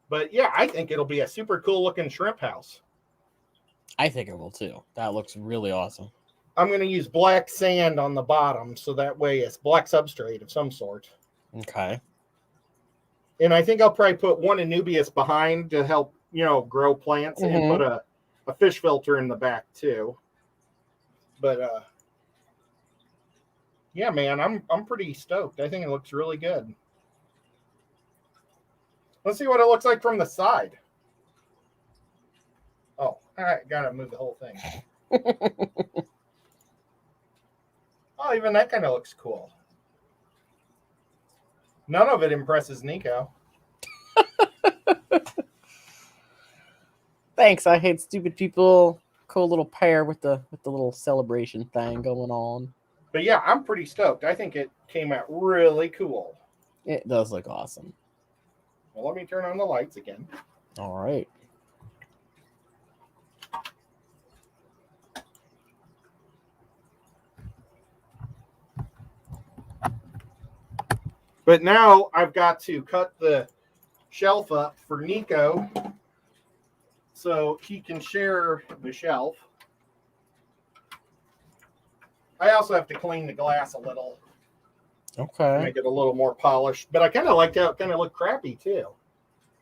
But yeah, I think it'll be a super cool looking shrimp house. I think it will too. That looks really awesome. I'm going to use black sand on the bottom so that way it's black substrate of some sort. Okay. And I think I'll probably put one Anubias behind to help, grow plants and put a fish filter in the back too. But yeah, man, I'm pretty stoked. I think it looks really good. Let's see what it looks like from the side. Oh, I gotta move the whole thing. Oh, even that kind of looks cool. None of it impresses Nico. Thanks. I hate stupid people. Cool little pair with the little celebration thing going on. But yeah, I'm pretty stoked. I think it came out really cool. It does look awesome. Well, let me turn on the lights again. All right. But now I've got to cut the shelf up for Nico so he can share the shelf. I also have to clean the glass a little. Okay. Make it a little more polished. But I kind of liked how it kind of looked crappy too.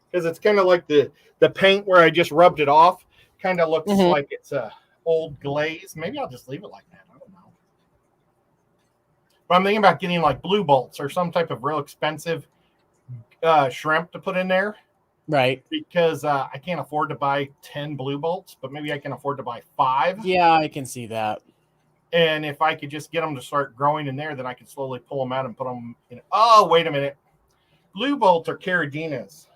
Because it's kind of like the paint where I just rubbed it off kind of looks like it's a old glaze. Maybe I'll just leave it like that. I don't know. But I'm thinking about getting like blue bolts or some type of real expensive shrimp to put in there. Right. Because I can't afford to buy 10 blue bolts, but maybe I can afford to buy 5. Yeah, I can see that. And if I could just get them to start growing in there, then I could slowly pull them out and put them in. Oh, wait a minute. Blue bolts are Caradinas.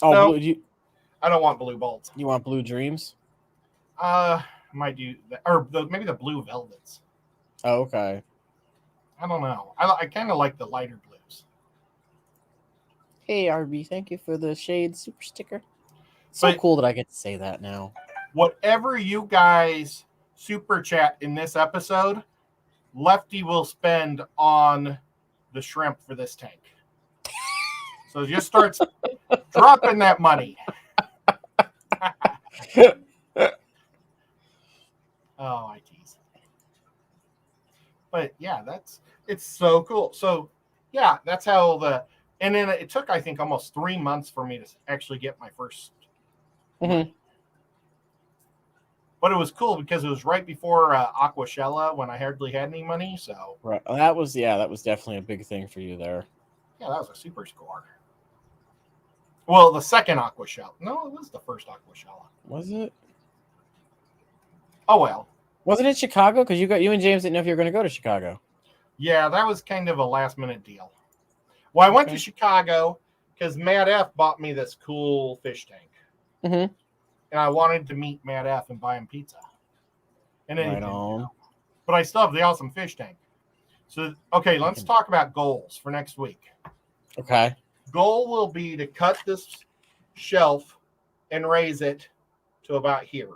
Oh, no, I don't want blue bolts. You want blue dreams? Might do that. Or maybe the blue velvets. Oh, okay. I don't know. I kind of like the lighter blues. Hey, RB, thank you for the shade super sticker. So cool that I get to say that now. Whatever you guys super chat in this episode, Lefty will spend on the shrimp for this tank. So just starts dropping that money. Oh, I tease. But yeah, it's so cool. So yeah, that's how and then it took, I think, almost 3 months for me to actually get my first. Mm-hmm. But it was cool because it was right before Aquashella when I hardly had any money. So right, that was definitely a big thing for you there. Yeah, that was a super score. Well, the second Aquashella. No, it was the first Aquashella. Was it? Oh well. Wasn't it Chicago? Because you and James didn't know if you were going to go to Chicago. Yeah, that was kind of a last minute deal. Well, I went to Okay. Chicago because Matt F bought me this cool fish tank. Mm-hmm. And I wanted to meet Matt F and buy him pizza. And then he Right didn't on. go. But I still have the awesome fish tank. So, okay, let's talk about goals for next week. Okay. Goal will be to cut this shelf and raise it to about here.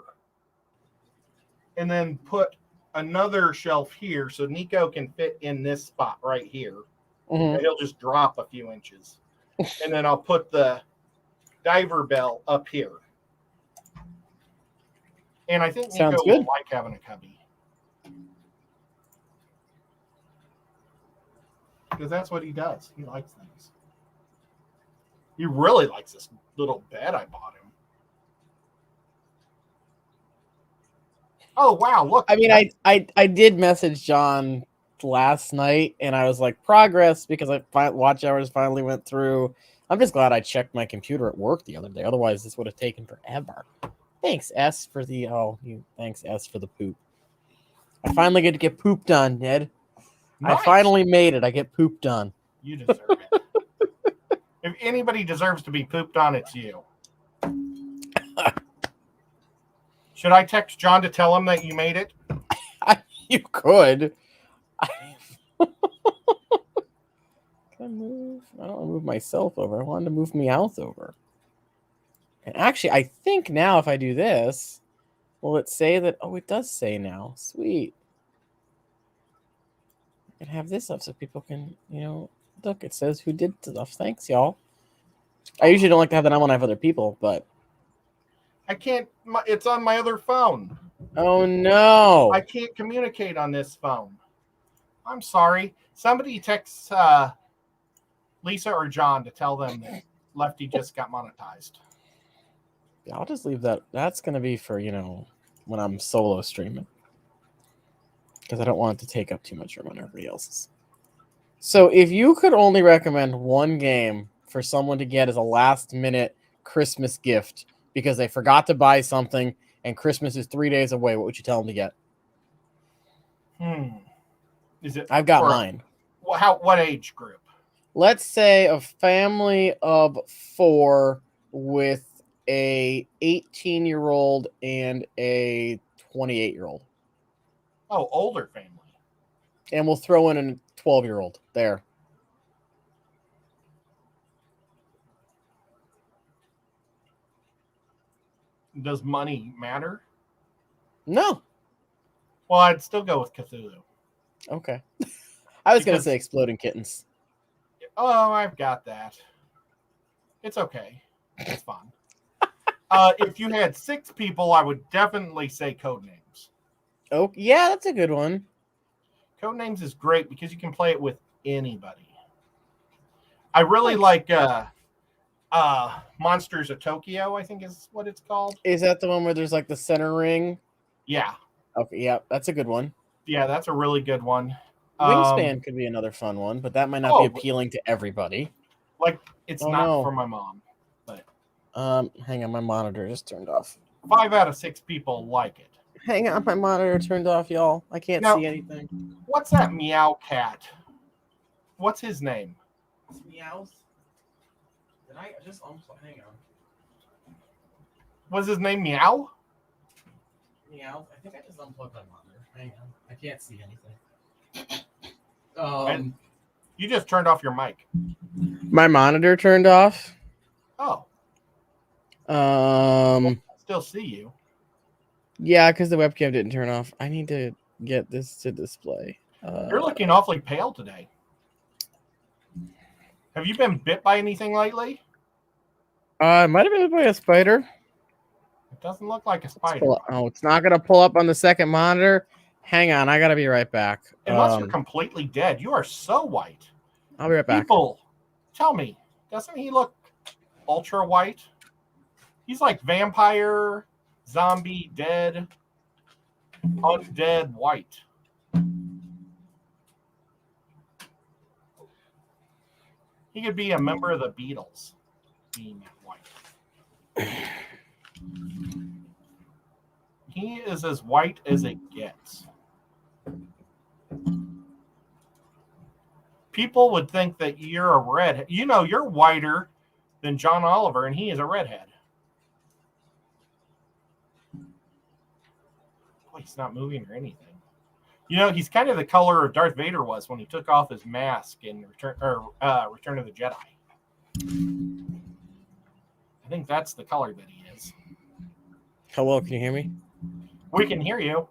And then put another shelf here so Nico can fit in this spot right here. Mm-hmm. And he'll just drop a few inches. And then I'll put the diver bell up here. And I think Sounds Nico good. will like having a cubby. Because that's what he does. He likes things. He really likes this little bed I bought him. Oh, wow. Look. I mean, I did message John last night, and I was like, progress, because watch hours finally went through. I'm just glad I checked my computer at work the other day. Otherwise, this would have taken forever. Thanks, S, for the thanks, S, for the poop. I finally get to get poop done, Ned. Nice. I finally made it. I get poop done. You deserve it. If anybody deserves to be pooped on, it's you. Should I text John to tell him that you made it? You could. Can I move? I don't want to move myself over. I wanted to move Meowth over. And actually, I think now if I do this, will it say that? Oh, it does say now. Sweet. I can have this up so people can, look, it says who did stuff. Thanks, y'all. I usually don't like to have that on when I have other people, but. I can't. It's on my other phone. Oh, no. I can't communicate on this phone. I'm sorry. Somebody texts Lisa or John to tell them that Lefty just got monetized. Yeah, I'll just leave that. That's going to be for, when I'm solo streaming. Because I don't want it to take up too much room on everybody else's. So if you could only recommend one game for someone to get as a last-minute Christmas gift because they forgot to buy something and Christmas is 3 days away, what would you tell them to get? Is it? I've got mine. What age group? Let's say a family of 4 with a 18-year-old and a 28-year-old. Oh, older family. And we'll throw in a 12-year-old there. Does money matter? No. Well, I'd still go with Cthulhu. Okay. I was going to say Exploding Kittens. Oh, I've got that. It's okay. It's fun. If you had 6 people, I would definitely say Codenames. Oh, yeah, that's a good one. Codenames is great because you can play it with anybody. I really like Monsters of Tokyo, I think is what it's called. Is that the one where there's like the center ring? Yeah. Okay, yeah, that's a good one. Yeah, that's a really good one. Wingspan could be another fun one, but that might not be appealing to everybody. Like, it's not for my mom. But hang on, my monitor just turned off. 5 out of 6 people like it. Hang on, my monitor turned off, y'all. I can't see anything. What's that meow cat? What's his name? It's Meows. Did I just unplug? Hang on. Was his name Meow? Meows. I think I just unplugged my monitor. Hang on. I can't see anything. You just turned off your mic. My monitor turned off. Oh. I still see you. Yeah, because the webcam didn't turn off. I need to get this to display. You're looking awfully pale today. Have you been bit by anything lately? It might have been bit by a spider. It doesn't look like a spider. Oh, it's not going to pull up on the second monitor. Hang on, I got to be right back. Unless you're completely dead. You are so white. I'll be right back. People, tell me, doesn't he look ultra white? He's like vampire, zombie, dead, undead, white. He could be a member of the Beatles, being white. He is as white as it gets. People would think that you're a redhead. You know, you're whiter than John Oliver, and he is a redhead. Boy, he's not moving or anything. You know, he's kind of the color of Darth Vader was when he took off his mask in Return of the Jedi. I think that's the color that he is. Hello, can you hear me? We can hear you.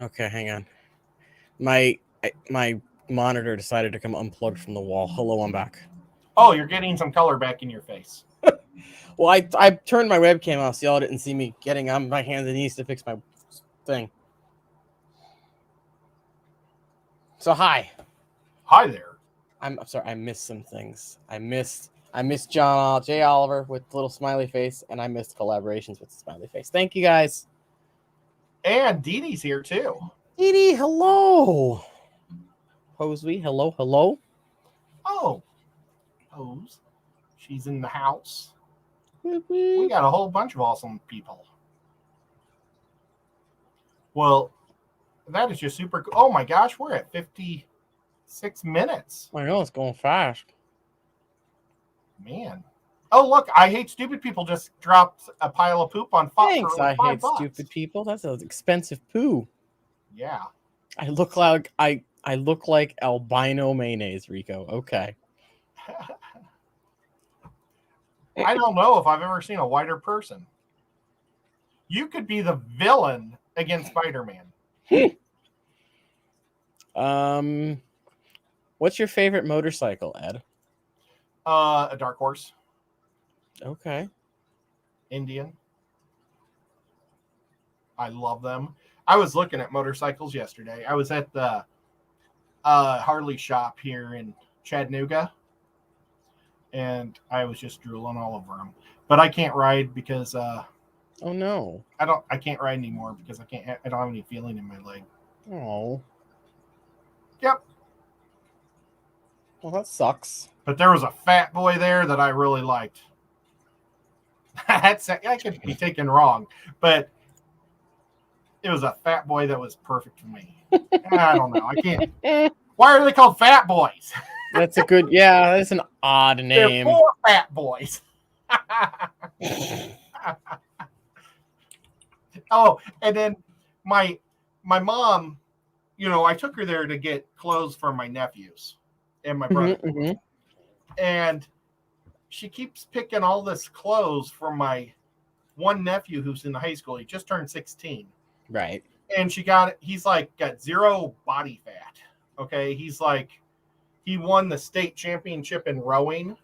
Okay, hang on. My monitor decided to come unplugged from the wall. Hello, I'm back. Oh, you're getting some color back in your face. Well, I turned my webcam off so y'all didn't see me getting on my hands and knees to fix my thing. So hi. Hi there. I'm sorry, I missed some things. I missed John J. Oliver with little smiley face, and I missed collaborations with the smiley face. Thank you guys. And Dee Dee's here too. Dee Dee, hello. Posey, hello. Oh, Pose. She's in the house. We got a whole bunch of awesome people. Well, that is just super cool. Oh my gosh, we're at 56 minutes. I know, it's going fast. Man. Oh, look, I Hate Stupid People just dropped a pile of poop on Fox. Thanks, I Hate Stupid People. That's an expensive poo. Yeah. I look like I look like albino mayonnaise, Rico. Okay. I don't know if I've ever seen a whiter person. You could be the villain against Spider-Man. What's your favorite motorcycle, Ed? A Dark Horse. Okay. Indian. I love them. I was looking at motorcycles yesterday. I was at the Harley shop here in Chattanooga, and I was just drooling all over them. But I can't ride because oh no, I can't ride anymore because I don't have any feeling in my leg. Oh. Yep. Well, that sucks. But there was a fat boy there that I really liked. I could be taken wrong, but it was a fat boy that was perfect for me. I don't know. I can't. Why are they called fat boys? That's a good. Yeah, that's an odd name. They're 4 fat boys. Oh, and then my mom, you know, I took her there to get clothes for my nephews and my brother. Mm-hmm. And she keeps picking all this clothes from my one nephew who's in the high school. He just turned 16. Right. And he's like got zero body fat. Okay. He's like, he won the state championship in rowing.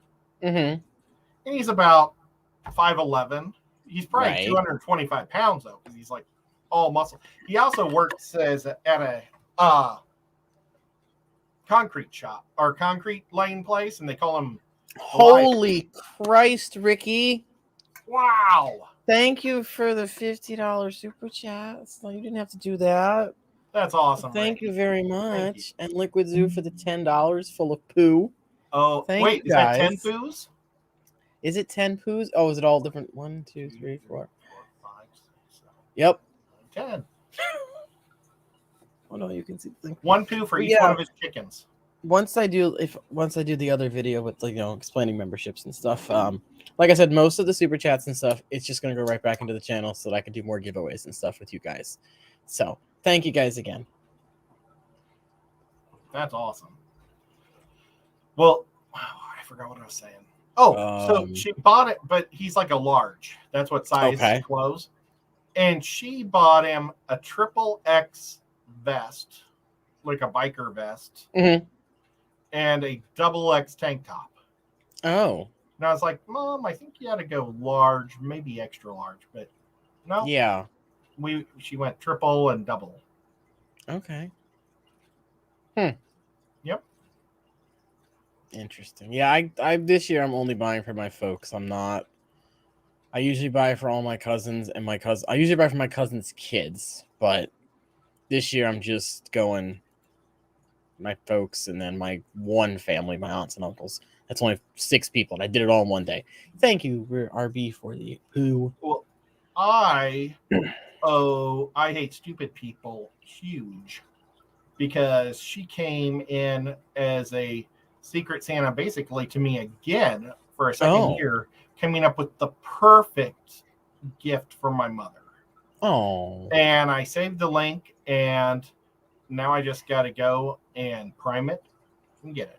Mm-hmm. And he's about 5'11". He's probably Right. 225 pounds though, because he's like all muscle. He also works at a concrete shop or concrete lane place, and they call him. Holy Christ, Ricky! Wow. Thank you for the $50 super chat. No, you didn't have to do that. That's awesome. Thank you very much. you. And Liquid Zoo for the $10 full of poo. Oh, Thank wait, you is that 10 guys. poos? Is it 10 poos? Oh, is it all different? 1, 2, 3, 4. 5, 6, 7, Yep. 10. Oh no, you can see the thing. 1 poo for each one of his chickens. Once I do the other video with, like, you know, explaining memberships and stuff, like I said, most of the super chats and stuff, it's just gonna go right back into the channel so that I can do more giveaways and stuff with you guys. So thank you guys again. That's awesome. Well, I forgot what I was saying. Oh, so she bought it, but he's like a large. That's what size clothes. And she bought him a XXX vest, like a biker vest, and a XX tank top. Oh. And I was like, Mom, I think you ought to go large, maybe extra large, but no. Yeah. She went triple and double. Okay. Yep. Interesting. Yeah, I this year I'm only buying for my folks. I usually buy for all my cousins and I usually buy for my cousins' kids, but this year I'm just going my folks and then my one family, my aunts and uncles. That's only 6 people, and I did it all in one day. Thank you, RB, for the poo. Well, I Oh, I hate stupid people huge, because she came in as a Secret Santa basically to me again for a second year, coming up with the perfect gift for my mother. Oh. And I saved the link, and now I just got to go and prime it and get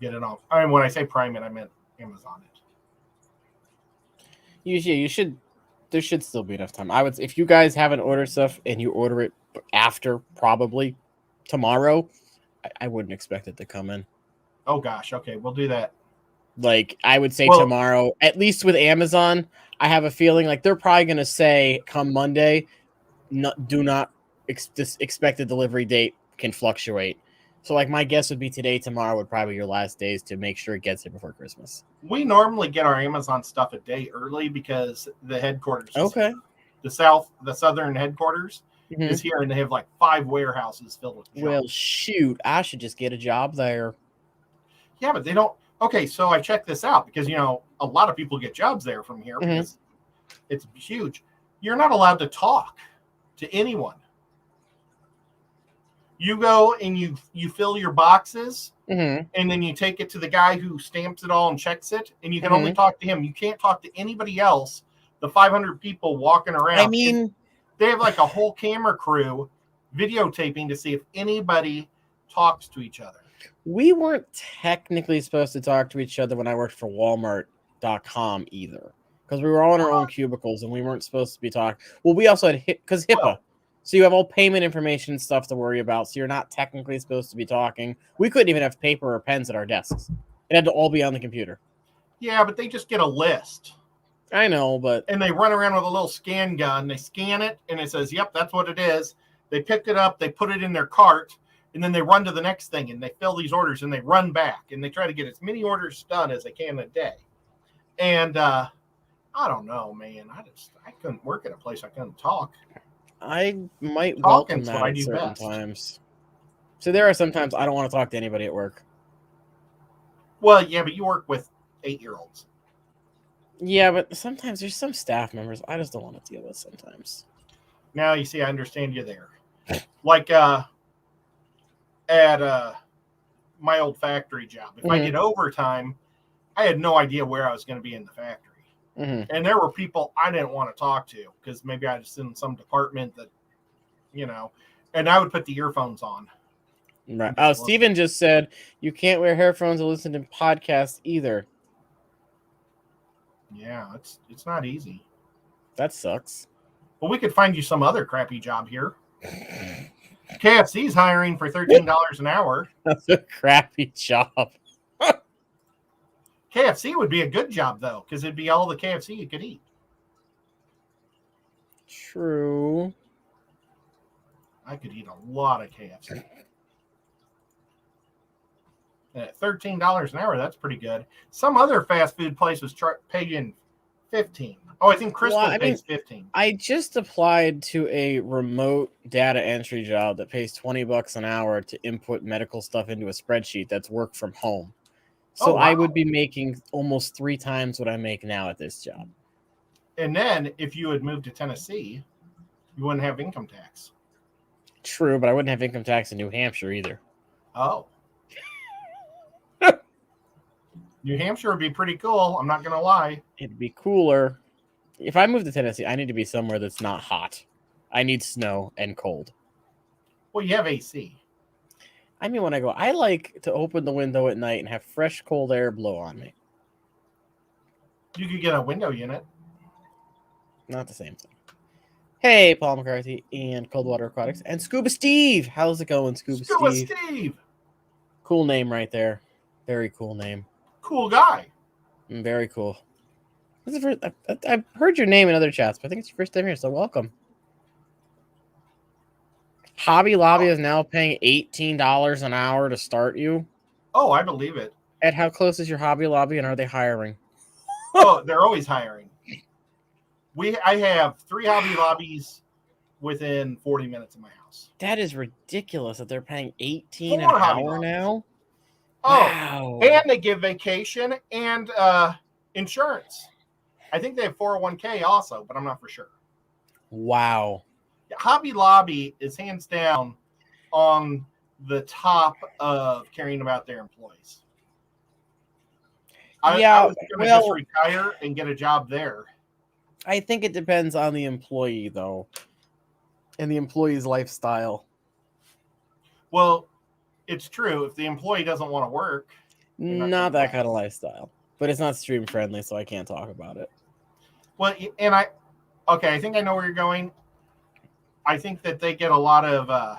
it off. I mean, when I say prime it, I meant Amazon it. You should. There should still be enough time. I would, if you guys haven't ordered stuff and you order it after probably tomorrow, I wouldn't expect it to come in. Oh gosh, okay, we'll do that. Like, I would say tomorrow, at least with Amazon. I have a feeling like they're probably going to say come Monday, do not expect the delivery date can fluctuate. So, like, my guess would be today, tomorrow would probably be your last days to make sure it gets here before Christmas. We normally get our Amazon stuff a day early because the headquarters is okay. Here. The southern headquarters is here, and they have like 5 warehouses filled with junk. Well, shoot, I should just get a job there. Yeah, but they don't. Okay, so I checked this out because, you know, a lot of people get jobs there from here because it's huge. You're not allowed to talk to anyone. You go and you fill your boxes, and then you take it to the guy who stamps it all and checks it, and you can only talk to him. You can't talk to anybody else. The 500 people walking around. I mean, they have like a whole camera crew videotaping to see if anybody talks to each other. We weren't technically supposed to talk to each other when I worked for Walmart.com either, because we were all in our own cubicles and we weren't supposed to be talking. Well, we also had because HIPAA. So you have all payment information and stuff to worry about. So you're not technically supposed to be talking. We couldn't even have paper or pens at our desks. It had to all be on the computer. Yeah, but they just get a list. I know, but... And they run around with a little scan gun. They scan it, and it says, yep, that's what it is. They pick it up, they put it in their cart, and then they run to the next thing, and they fill these orders, and they run back, and they try to get as many orders done as they can a day. And I don't know, man. I couldn't work at a place I couldn't talk. I might welcome that at certain times. So there are some times I don't want to talk to anybody at work. Well, yeah, but you work with 8-year-olds. Yeah, but sometimes there's some staff members I just don't want to deal with sometimes. Now you see, I understand you there. Like at my old factory job, if I did overtime, I had no idea where I was going to be in the factory. And there were people I didn't want to talk to because maybe I was in some department that, you know, and I would put the earphones on. Right. Oh, Steven just said you can't wear headphones to listen to podcasts either. Yeah, it's not easy. That sucks. Well, we could find you some other crappy job here. KFC's hiring for $13 an hour. That's a crappy job. KFC would be a good job, though, because it'd be all the KFC you could eat. True. I could eat a lot of KFC. And at $13 an hour, that's pretty good. Some other fast food place was paying $15. Oh, I think Crystal pays $15. I just applied to a remote data entry job that pays $20 an hour to input medical stuff into a spreadsheet that's work from home. So I would be making almost 3 times what I make now at this job. And then if you had moved to Tennessee, you wouldn't have income tax. True, but I wouldn't have income tax in New Hampshire either. Oh. New Hampshire would be pretty cool. I'm not going to lie. It'd be cooler. If I move to Tennessee, I need to be somewhere that's not hot. I need snow and cold. Well, you have AC. I mean, when I go, I like to open the window at night and have fresh, cold air blow on me. You could get a window unit. Not the same thing. Hey, Paul McCarthy and Coldwater Aquatics and Scuba Steve. How's it going, Scuba Steve? Cool name right there. Very cool name. Cool guy. Very cool. This is the first, I've heard your name in other chats, but I think it's your first time here, so welcome. Hobby Lobby is now paying $18 an hour to start you. Oh, I believe it. Ed, how close is your Hobby Lobby, and are they hiring? Oh, they're always hiring. I have 3 Hobby Lobbies within 40 minutes of my house. That is ridiculous that they're paying $18 an hour now. Oh, wow. And they give vacation and insurance. I think they have 401k also, but I'm not for sure. Wow. Hobby Lobby is hands down on the top of caring about their employees. I was going to just retire and get a job there. I think it depends on the employee, though, and the employee's lifestyle. Well, it's true. If the employee doesn't want to work, not that kind of lifestyle. But it's not stream friendly, so I can't talk about it. Well, and I think I know where you're going. I think that they get a lot of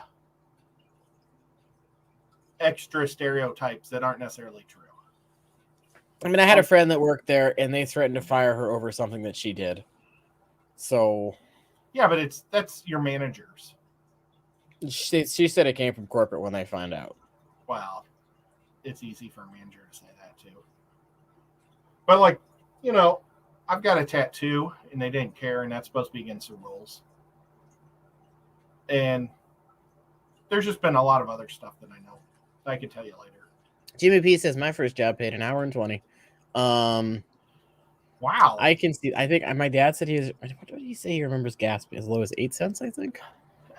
extra stereotypes that aren't necessarily true. I mean, I had a friend that worked there, and they threatened to fire her over something that she did. So, yeah, but that's your managers. She said it came from corporate when they find out. Well, it's easy for a manager to say that too. But like, I've got a tattoo, and they didn't care, and that's supposed to be against the rules. And there's just been a lot of other stuff that I know. I can tell you later. Jimmy P says my first job paid an hour and 20. Wow. I can see. I think my dad said what did he say? He remembers gas as low as 8 cents. I think.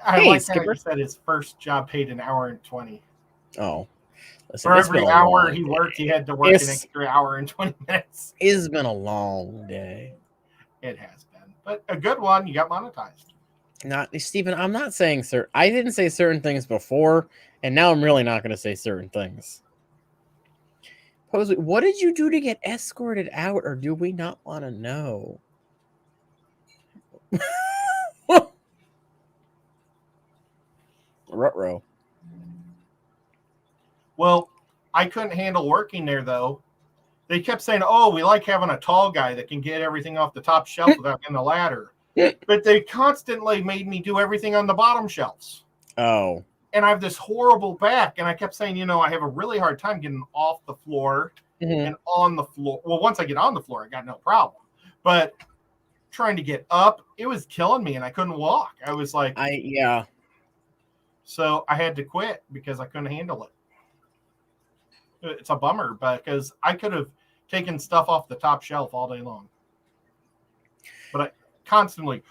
I like how he said his first job paid an hour and 20. Oh. Listen, for every hour he worked, he had to work an extra hour and 20 minutes. It's been a long day. It has been, but a good one. You got monetized. Not Stephen. I'm not saying I didn't say certain things before, and now I'm really not going to say certain things. What did you do to get escorted out, or do we not want to know? Ruh-roh. Well, I couldn't handle working there, though. They kept saying, oh, we like having a tall guy that can get everything off the top shelf without getting a ladder. But they constantly made me do everything on the bottom shelves. Oh. And I have this horrible back. And I kept saying, I have a really hard time getting off the floor and on the floor. Well, once I get on the floor, I got no problem. But trying to get up, it was killing me, and I couldn't walk. I was like... So I had to quit because I couldn't handle it. It's a bummer because I could have taken stuff off the top shelf all day long. But I constantly,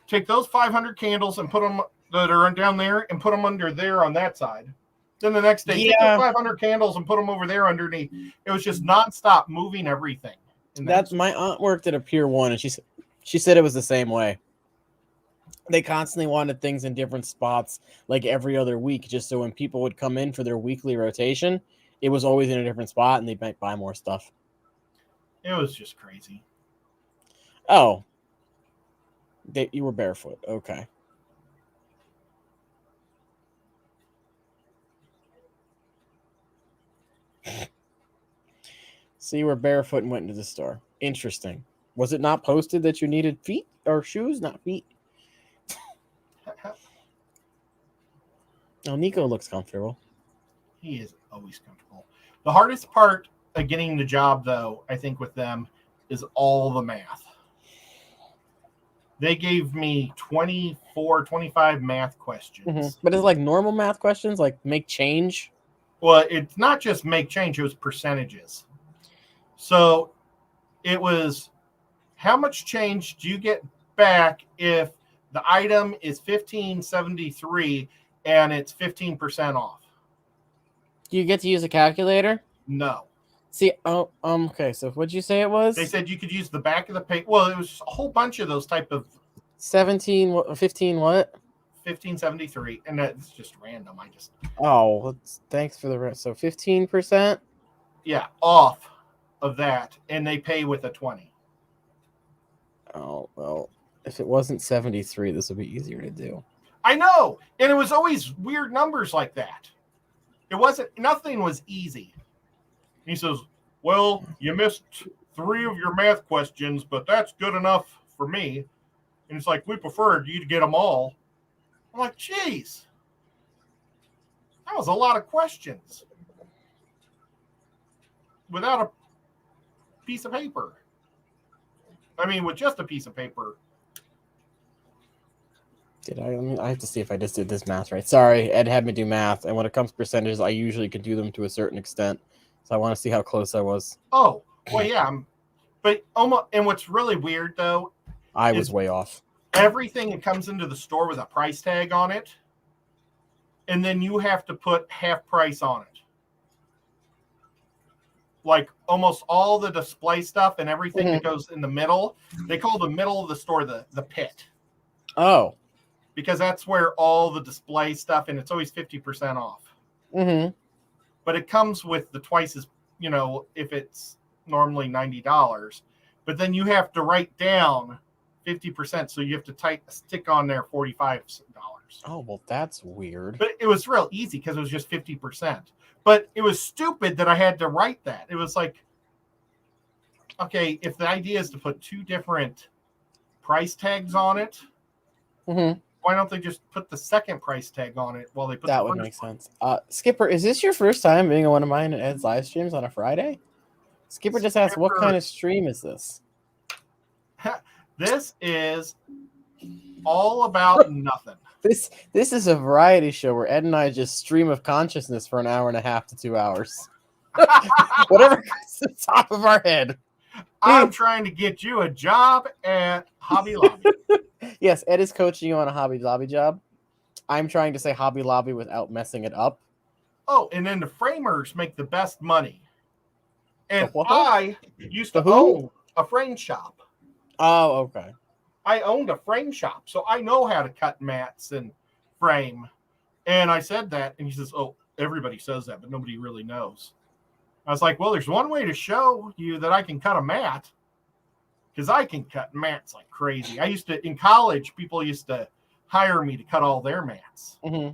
take those 500 candles and put them that are down there and put them under there on that side. Then the next day, take those 500 candles and put them over there underneath. It was just nonstop moving everything. That's my aunt worked at a Pier 1, and she said it was the same way. They constantly wanted things in different spots, like every other week, just so when people would come in for their weekly rotation, it was always in a different spot, and they might buy more stuff. It was just crazy. Oh. You were barefoot. Okay. So you were barefoot and went into the store. Interesting. Was it not posted that you needed feet or shoes? Not feet. Oh, Nico looks comfortable. He is always comfortable. The hardest part of getting the job, though, I think with them, is all the math. They gave me 24, 25 math questions. Mm-hmm. But it's like normal math questions, like make change? Well, it's not just make change. It was percentages. So it was, how much change do you get back if the item is $15.73 and it's 15% off? Do you get to use a calculator? No. See, okay, so what'd you say it was? They said you could use the back of the page. Well, it was a whole bunch of those type of 15 what? 1573, and that's just random. Thanks for the rest. So 15%? Yeah, off of that, and they pay with a 20. Oh, well, if it wasn't 73, this would be easier to do. I know, and it was always weird numbers like that. Nothing was easy. He says, well, you missed 3 of your math questions, but that's good enough for me. And it's like, we preferred you to get them all. I'm like, geez, that was a lot of questions without a piece of paper. I mean, with just a piece of paper. I have to see if I just did this math right. Sorry, Ed had me do math, and when it comes to percentages, I usually can do them to a certain extent. So I want to see how close I was. Oh, well, yeah. But almost, and what's really weird, though, I was way off. everything that comes into the store with a price tag on it, and then you have to put half price on it. Like almost all the display stuff and everything that goes in the middle, they call the middle of the store the pit. Oh. Because that's where all the display stuff, and it's always 50% off. Mm-hmm. But it comes with the twice as, if it's normally $90. But then you have to write down 50%, so you have to stick on there $45. Oh, well, that's weird. But it was real easy because it was just 50%. But it was stupid that I had to write that. It was like, okay, if the idea is to put two different price tags on it, why don't they just put the second price tag on it while they put that the would first make one? sense. Skipper, is this your first time being on one of mine and Ed's live streams on a Friday? Skipper just asked, what kind of stream is this? This is all about nothing. This is a variety show where Ed and I just stream of consciousness for an hour and a half to 2 hours. Whatever comes to the top of our head. I'm trying to get you a job at Hobby Lobby. Yes, Ed is coaching you on a Hobby Lobby job. I'm trying to say Hobby Lobby without messing it up. Oh, and then the framers make the best money. And what? I used to own a frame shop. Oh, okay. I owned a frame shop, so I know how to cut mats and frame. And I said that, and he says, oh, everybody says that, but nobody really knows. I was like, well, there's one way to show you that I can cut a mat, because I can cut mats like crazy. In college, people used to hire me to cut all their mats. Mm-hmm.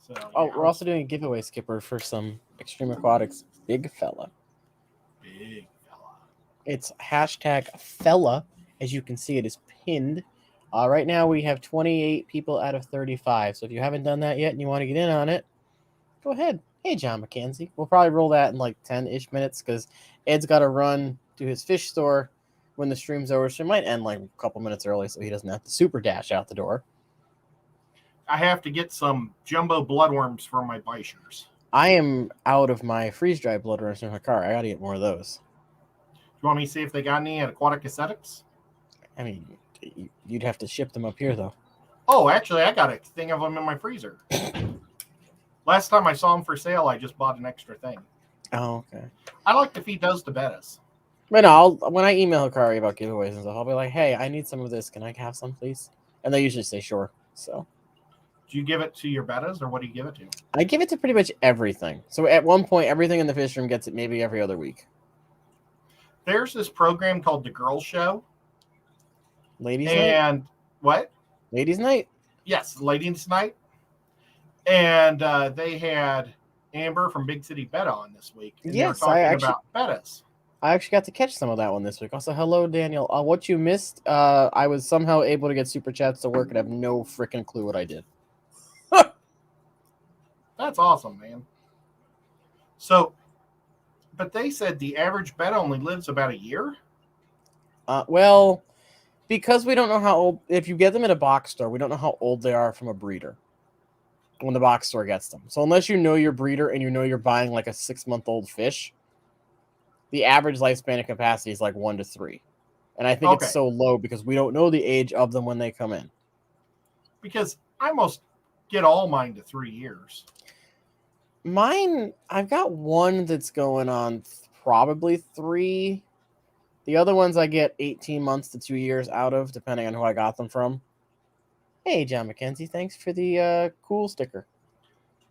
So, we're also doing a giveaway, Skipper, for some Extreme Aquatics Big Fella. Big Fella. It's #fella. As you can see, it is pinned. Right now, we have 28 people out of 35. So if you haven't done that yet and you want to get in on it, go ahead. Hey, John McKenzie. We'll probably roll that in like 10-ish minutes because Ed's got to run to his fish store when the stream's over. So it might end like a couple minutes early so he doesn't have to super dash out the door. I have to get some jumbo bloodworms for my bichers. I am out of my freeze-dried bloodworms in my car. I got to get more of those. You want me to see if they got any at Aquatic Aesthetics? I mean, you'd have to ship them up here, though. Oh, actually, I got a thing of them in my freezer. Last time I saw them for sale, I just bought an extra thing. Oh, okay. I like to feed those to bettas. But no, when I email Hikari about giveaways and stuff, I'll be like, hey, I need some of this. Can I have some, please? And they usually say sure. So, do you give it to your bettas, or what do you give it to? I give it to pretty much everything. So at one point, everything in the fish room gets it maybe every other week. There's this program called The Girl Show. Ladies' Night? And what? Ladies' Night? Yes, Ladies' Night. And they had Amber from Big City Betta on this week. And yes, they were talking about bettas. I actually got to catch some of that one this week. Also, hello, Daniel. What you missed, I was somehow able to get Super Chats to work and have no freaking clue what I did. That's awesome, man. So, but they said the average betta only lives about a year? Well, because we don't know how old, if you get them at a box store, we don't know how old they are from a breeder when the box store gets them. So unless you know your breeder and you know you're buying like a 6-month-old fish, the average lifespan and capacity is like 1 to 3. And I think it's so low because we don't know the age of them when they come in. Because I almost get all mine to 3 years. Mine, I've got one that's going on probably 3. The other ones I get 18 months to 2 years out of, depending on who I got them from. Hey, John McKenzie, thanks for the cool sticker.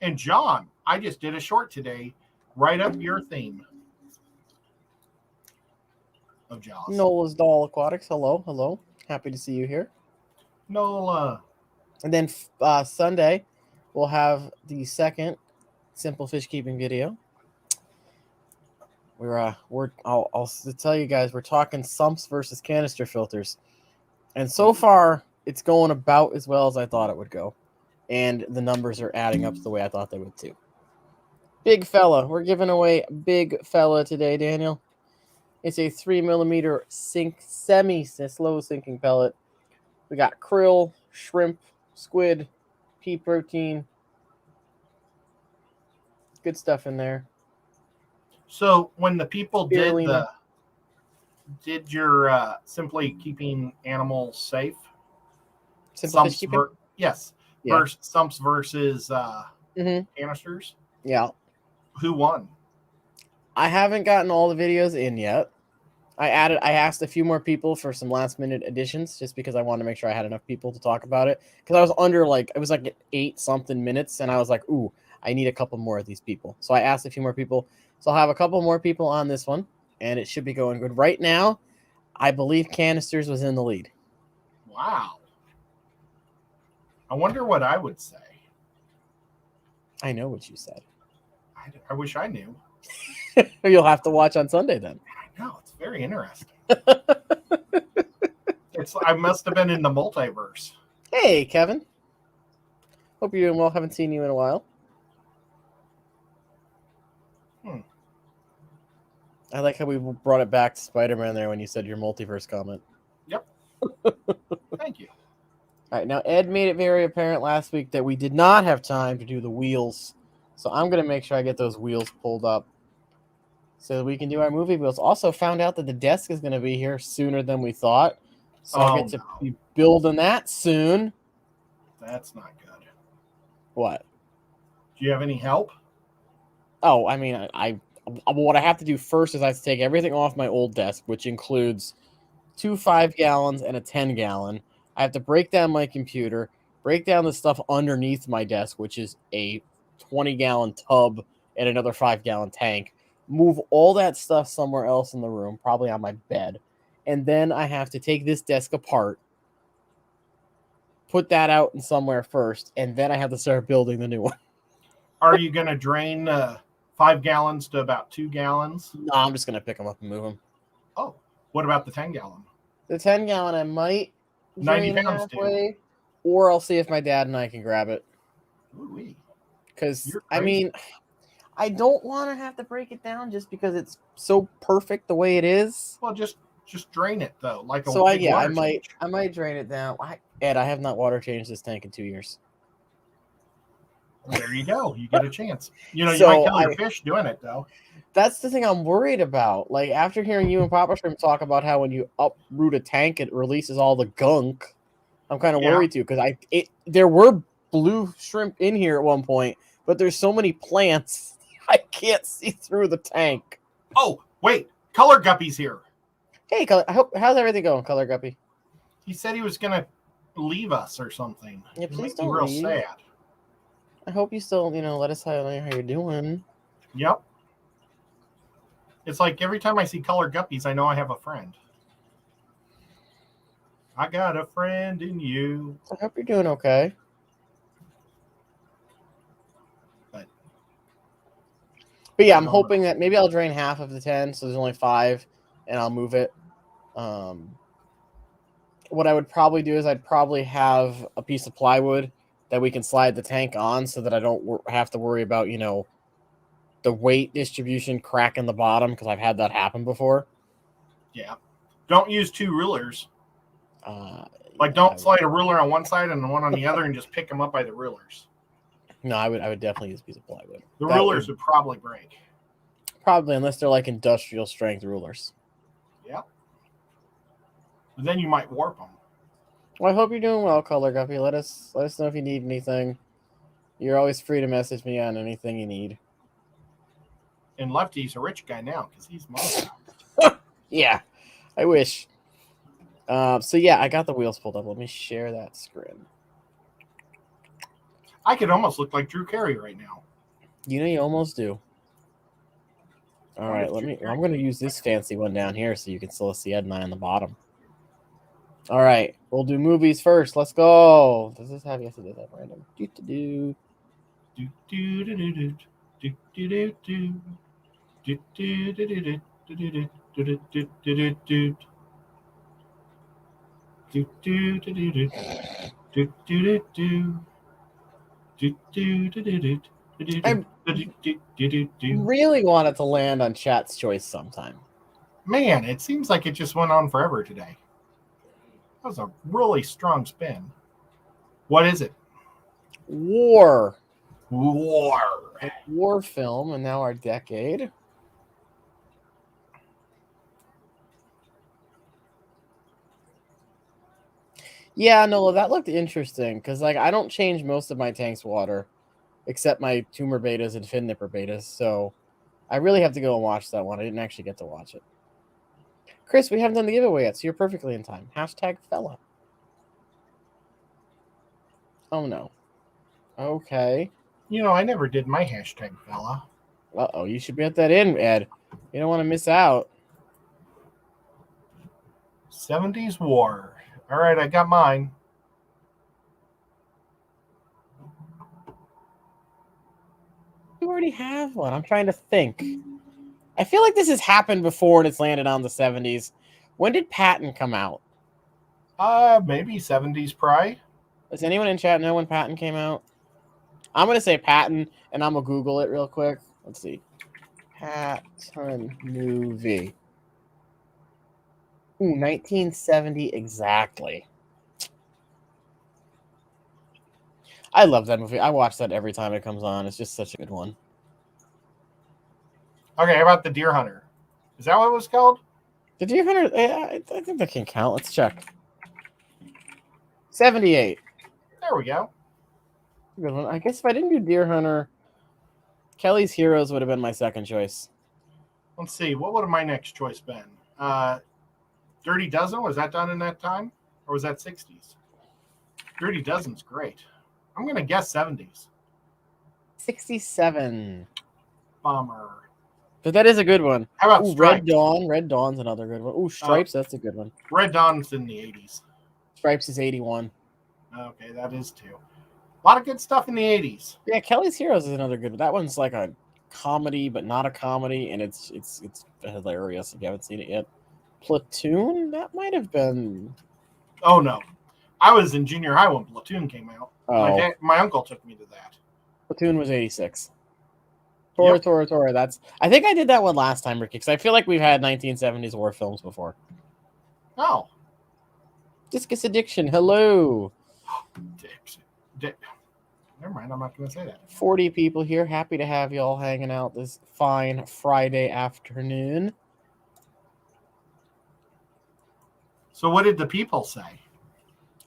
And John, I just did a short today, right up your theme of Jaws. Nola's Doll Aquatics, hello. Happy to see you here. Nola. And then Sunday, we'll have the second Simple Fish Keeping video. I'll tell you guys, we're talking sumps versus canister filters. And so far, it's going about as well as I thought it would go. And the numbers are adding up the way I thought they would too. Big fella. We're giving away Big Fella today, Daniel. It's a 3mm slow sinking pellet. We got krill, shrimp, squid, pea protein. Good stuff in there. So when the people did did your simply keeping animals safe? Simple fish keeping? Yes. Yeah. Sumps versus Mhm. canisters. Yeah. Who won? I haven't gotten all the videos in yet. I asked a few more people for some last minute additions just because I wanted to make sure I had enough people to talk about it. Because I was under it was like 8 something minutes, and I was like, ooh, I need a couple more of these people. So I asked a few more people. So I'll have a couple more people on this one, and it should be going good. Right now, I believe Canisters was in the lead. Wow. I wonder what I would say. I know what you said. I wish I knew. You'll have to watch on Sunday then. I know, it's very interesting. I must have been in the multiverse. Hey, Kevin. Hope you're doing well. Haven't seen you in a while. I like how we brought it back to Spider-Man there when you said your multiverse comment. Yep. Thank you. All right, now Ed made it very apparent last week that we did not have time to do the wheels. So I'm going to make sure I get those wheels pulled up so that we can do our movie wheels. Also found out that the desk is going to be here sooner than we thought. So I'll get to be building that soon. That's not good. What? Do you have any help? Oh, I mean, what I have to do first is I have to take everything off my old desk, which includes 2 5-gallons and a 10-gallon. I have to break down my computer, break down the stuff underneath my desk, which is a 20-gallon tub and another 5-gallon tank, move all that stuff somewhere else in the room, probably on my bed. And then I have to take this desk apart, put that out in somewhere first, and then I have to start building the new one. Are you going to drain 5 gallons to about 2 gallons? No, I'm just going to pick them up and move them. Oh, what about the 10-gallon? The 10-gallon I might 90 drain pounds, halfway, or I'll see if my dad and I can grab it. Because, I mean, I don't want to have to break it down just because it's so perfect the way it is. Well, just drain it, though. I might drain it down. Ed, I have not water changed this tank in 2 years. There you go. You get a chance. You might kill your fish doing it, though. That's the thing I'm worried about. Like, after hearing you and Papa Shrimp talk about how when you uproot a tank, it releases all the gunk, I'm kind of worried, too, because there were blue shrimp in here at one point, but there's so many plants, I can't see through the tank. Oh, wait. Color Guppy's here. Hey, how's everything going, Color Guppy? He said he was going to leave us or something. Yeah, please don't real leave. Sad. I hope you still, let us know how you're doing. Yep. It's like every time I see Color Guppies, I know I have a friend. I got a friend in you. I hope you're doing okay. But yeah, I'm hoping that maybe I'll drain half of the 10, so there's only 5, and I'll move it. What I would probably do is I'd probably have a piece of plywood that we can slide the tank on so that I don't have to worry about, the weight distribution cracking the bottom, because I've had that happen before. Yeah. Don't use 2 rulers. Don't slide a ruler on one side and one on the other and just pick them up by the rulers. No, I would definitely use a piece of plywood. The rulers would probably break. Probably, unless they're like industrial strength rulers. Yeah. But then you might warp them. Well, I hope you're doing well, Color Guppy. Let us know if you need anything. You're always free to message me on anything you need. And Lefty's a rich guy now because he's mom. Yeah, I wish. So yeah, I got the wheels pulled up. Let me share that screen. I could almost look like Drew Carey right now. You almost do. All right, I'm going to use this fancy one down here so you can still see Ed and I on the bottom. All right, we'll do movies first. Let's go. Does this have? Yes, it does have random. Do. I really wanted to land on Chat's Choice sometime. Man, it seems like it just went on forever today. That was a really strong spin. What is it? War. A war film, and now our decade. Yeah, no, that looked interesting because like I don't change most of my tank's water, except my tumor betas and fin nipper betas. So I really have to go and watch that one. I didn't actually get to watch it. Chris, we haven't done the giveaway yet, so you're perfectly in time. Hashtag fella. Oh no. Okay. You know, I never did my hashtag fella. Uh-oh, you should get that in, Ed. You don't want to miss out. 70s war. All right, I got mine. You already have one. I'm trying to think. I feel like this has happened before and it's landed on the 70s. When did Patton come out? Maybe 70s pry. Does anyone in chat know when Patton came out? I'm going to say Patton, and I'm going to Google it real quick. Let's see. Patton movie. Ooh, 1970 exactly. I love that movie. I watch that every time it comes on. It's just such a good one. Okay, how about the Deer Hunter? Is that what it was called? The Deer Hunter, I think that can count. Let's check. 78. There we go. Good one. I guess if I didn't do Deer Hunter, Kelly's Heroes would have been my second choice. Let's see. What would have my next choice been? Dirty Dozen? Was that done in that time? Or was that 60s? Dirty Dozen's great. I'm going to guess 70s. 67. Bummer. But that is a good one. How about Ooh, Stripes? Red Dawn. Red Dawn's another good one. Ooh, Stripes, that's a good one. Red Dawn's in the 80s. Stripes is 81. Okay, that is too. A lot of good stuff in the 80s. Yeah, Kelly's Heroes is another good one. That one's like a comedy, but not a comedy, and it's hilarious if you haven't seen it yet. Platoon? That might have been... Oh, no. I was in junior high when Platoon came out. Oh. My uncle took me to that. Platoon was 86. Tora. That's... I think I did that one last time, Ricky, because I feel like we've had 1970s war films before. Oh. Discus Addiction, hello. Never mind, I'm not going to say that. 40 people here. Happy to have you all hanging out this fine Friday afternoon. So what did the people say?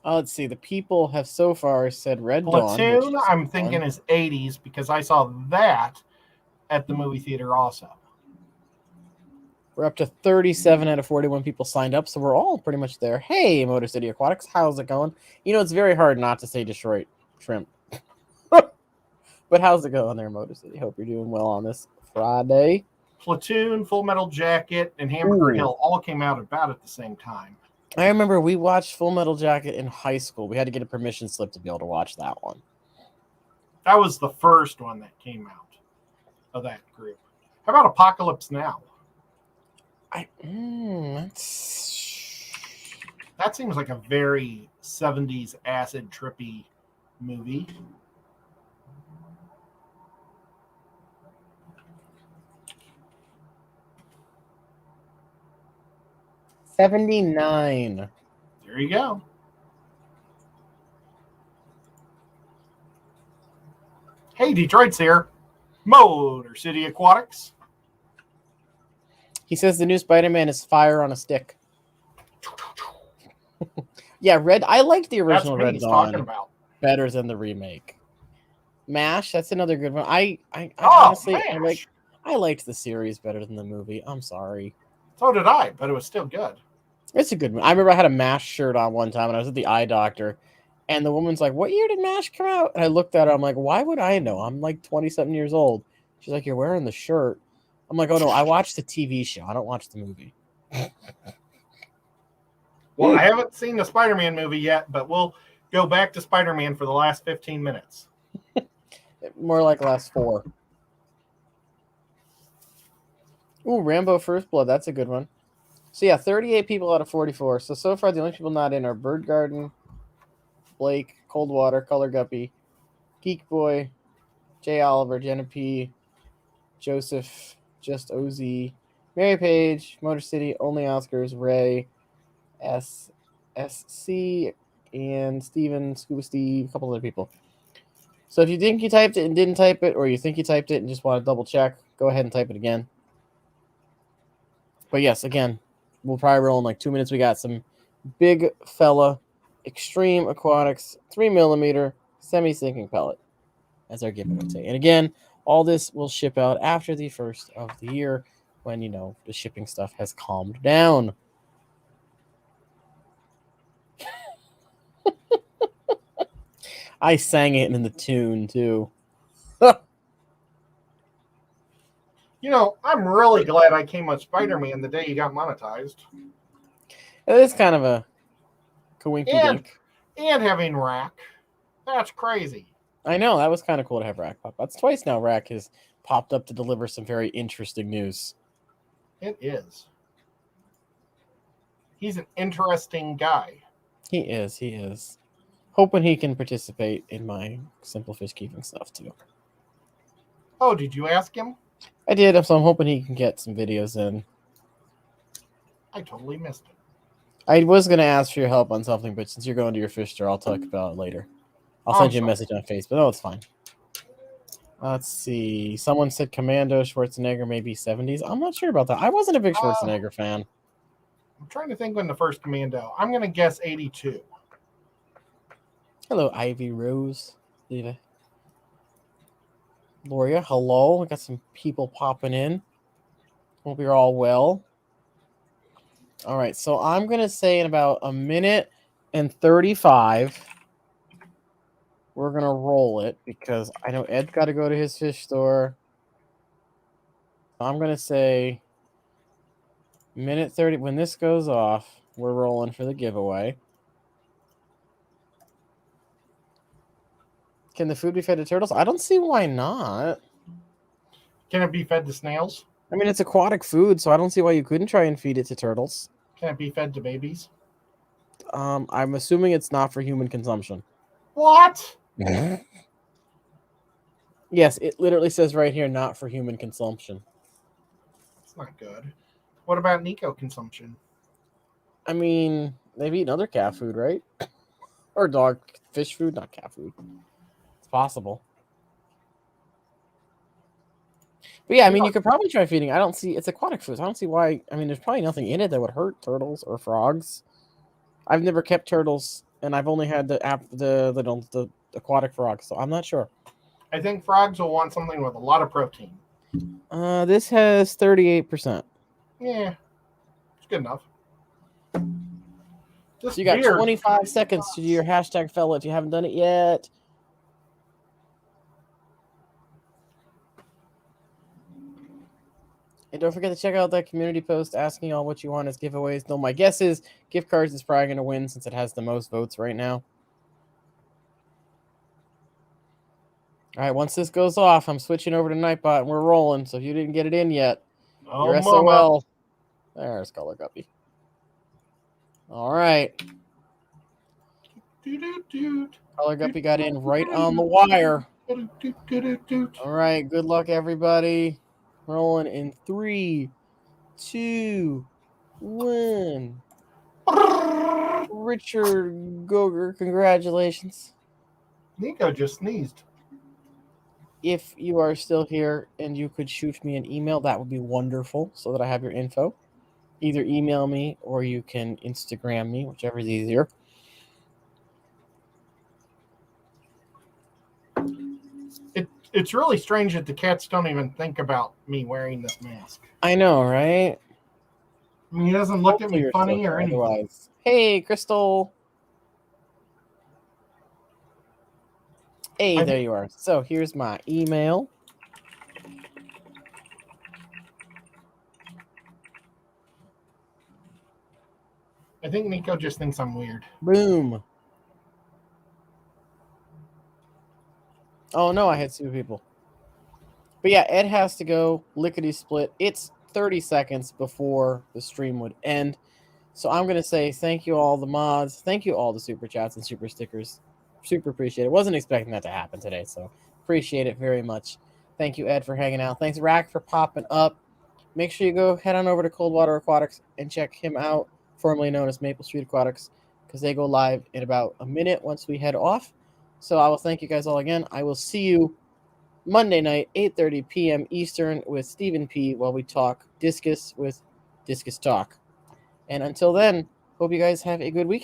Let's see. The people have so far said Red Dawn. Platoon, I'm thinking is 80s because I saw that at the movie theater also. We're up to 37 out of 41 people signed up, so we're all pretty much there. Hey, Motor City Aquatics, how's it going? You know, it's very hard not to say Detroit Shrimp. But how's it going there, Motor City? Hope you're doing well on this Friday. Platoon, Full Metal Jacket, and Hamburger Hill all came out about at the same time. I remember we watched Full Metal Jacket in high school. We had to get a permission slip to be able to watch that one. That was the first one that came out of that group. How about Apocalypse Now? That seems like a very 70s acid trippy movie. $79. There you go. Hey, Detroit's here. Motor City Aquatics. He says the new Spider-Man is fire on a stick. Yeah, Red. I liked the original Red Dawn better than the remake. MASH, that's another good one. I honestly, I liked the series better than the movie. I'm sorry. So did I, but it was still good. It's a good one. I remember I had a MASH shirt on one time, and I was at the eye doctor, and the woman's like, "What year did MASH come out?" And I looked at her. I'm like, "Why would I know? I'm like 20-something years old." She's like, "You're wearing the shirt." I'm like, "Oh no, I watched the TV show. I don't watch the movie." Well, I haven't seen the Spider-Man movie yet, but we'll go back to Spider-Man for the last 15 minutes. More like last 4. Ooh, Rambo First Blood. That's a good one. So yeah, 38 people out of 44. So far, the only people not in are Bird Garden, Blake, Coldwater, Color Guppy, Geek Boy, Jay Oliver, Jenna P, Joseph, Just OZ, Mary Page, Motor City, Only Oscars, Ray, SC, and Steven, Scuba Steve, a couple other people. So if you think you typed it and didn't type it, or you think you typed it and just want to double check, go ahead and type it again. But yes, again, we'll probably roll in like 2 minutes. We got some big fella Extreme Aquatics 3mm semi-sinking pellet as our giveaway today. And again, all this will ship out after the first of the year when, the shipping stuff has calmed down. I sang it in the tune, too. I'm really glad I came on Spider-Man the day you got monetized. It is kind of a coinky-dink. And having Rack. That's crazy. I know, that was kind of cool to have Rack pop. That's twice now Rack has popped up to deliver some very interesting news. It is. He's an interesting guy. He is. Hoping he can participate in my simple fish keeping stuff, too. Oh, did you ask him? I did, so I'm hoping he can get some videos in. I totally missed it. I was going to ask for your help on something, but since you're going to your fish store, I'll talk about it later. I'll send you a message on Facebook. No, it's fine. Let's see. Someone said Commando Schwarzenegger maybe 70s. I'm not sure about that. I wasn't a big Schwarzenegger fan. I'm trying to think when the first Commando. I'm going to guess 82. Hello, Ivy Rose. Loria, hello. We got some people popping in. Hope you're all well. All right, so I'm going to say in about a minute and 35, we're going to roll it because I know Ed's got to go to his fish store. I'm going to say minute 30. When this goes off, we're rolling for the giveaway. Can the food be fed to turtles? I don't see why not. Can it be fed to snails? I mean, it's aquatic food, so I don't see why you couldn't try and feed it to turtles. Can it be fed to babies? I'm assuming it's not for human consumption. What? Yes, it literally says right here, not for human consumption. It's not good. What about Nico consumption? I mean, they've eaten other cat food, right? Or dog, fish food, not cat food. It's possible. But yeah, I mean, you could probably try feeding. I don't see, it's aquatic food. So I don't see why. I mean, there's probably nothing in it that would hurt turtles or frogs. I've never kept turtles, and I've only had the aquatic frogs, so I'm not sure. I think frogs will want something with a lot of protein. This has 38%. Yeah, it's good enough. So you got 25 seconds to do your hashtag fella if you haven't done it yet. And don't forget to check out that community post asking y'all what you want as giveaways. Though my guess is gift cards is probably going to win since it has the most votes right now. All right, once this goes off, I'm switching over to Nightbot and we're rolling. So if you didn't get it in yet, you're SOL. There's Color Guppy. All right. Color Guppy got in right on the wire. All right, good luck, everybody. Rolling in 3, 2, 1. Richard Goger, congratulations. Nico just sneezed. If you are still here and you could shoot me an email, that would be wonderful so that I have your info. Either email me or you can Instagram me, whichever is easier. It's really strange that the cats don't even think about me wearing this mask. I know, right? I mean, he doesn't look at me funny or anything. Otherwise. Hey, Crystal. Hey, there you are. So here's my email. I think Nico just thinks I'm weird. Boom. Oh, no, I had 2 people. But yeah, Ed has to go lickety-split. It's 30 seconds before the stream would end. So I'm going to say thank you all the mods. Thank you all the super chats and super stickers. Super appreciate it. Wasn't expecting that to happen today, so appreciate it very much. Thank you, Ed, for hanging out. Thanks, Rack, for popping up. Make sure you go head on over to Coldwater Aquatics and check him out, formerly known as Maple Street Aquatics, because they go live in about a minute once we head off. So I will thank you guys all again. I will see you Monday night, 8:30 p.m. Eastern with Stephen P. while we talk discus with Discus Talk. And until then, hope you guys have a good weekend.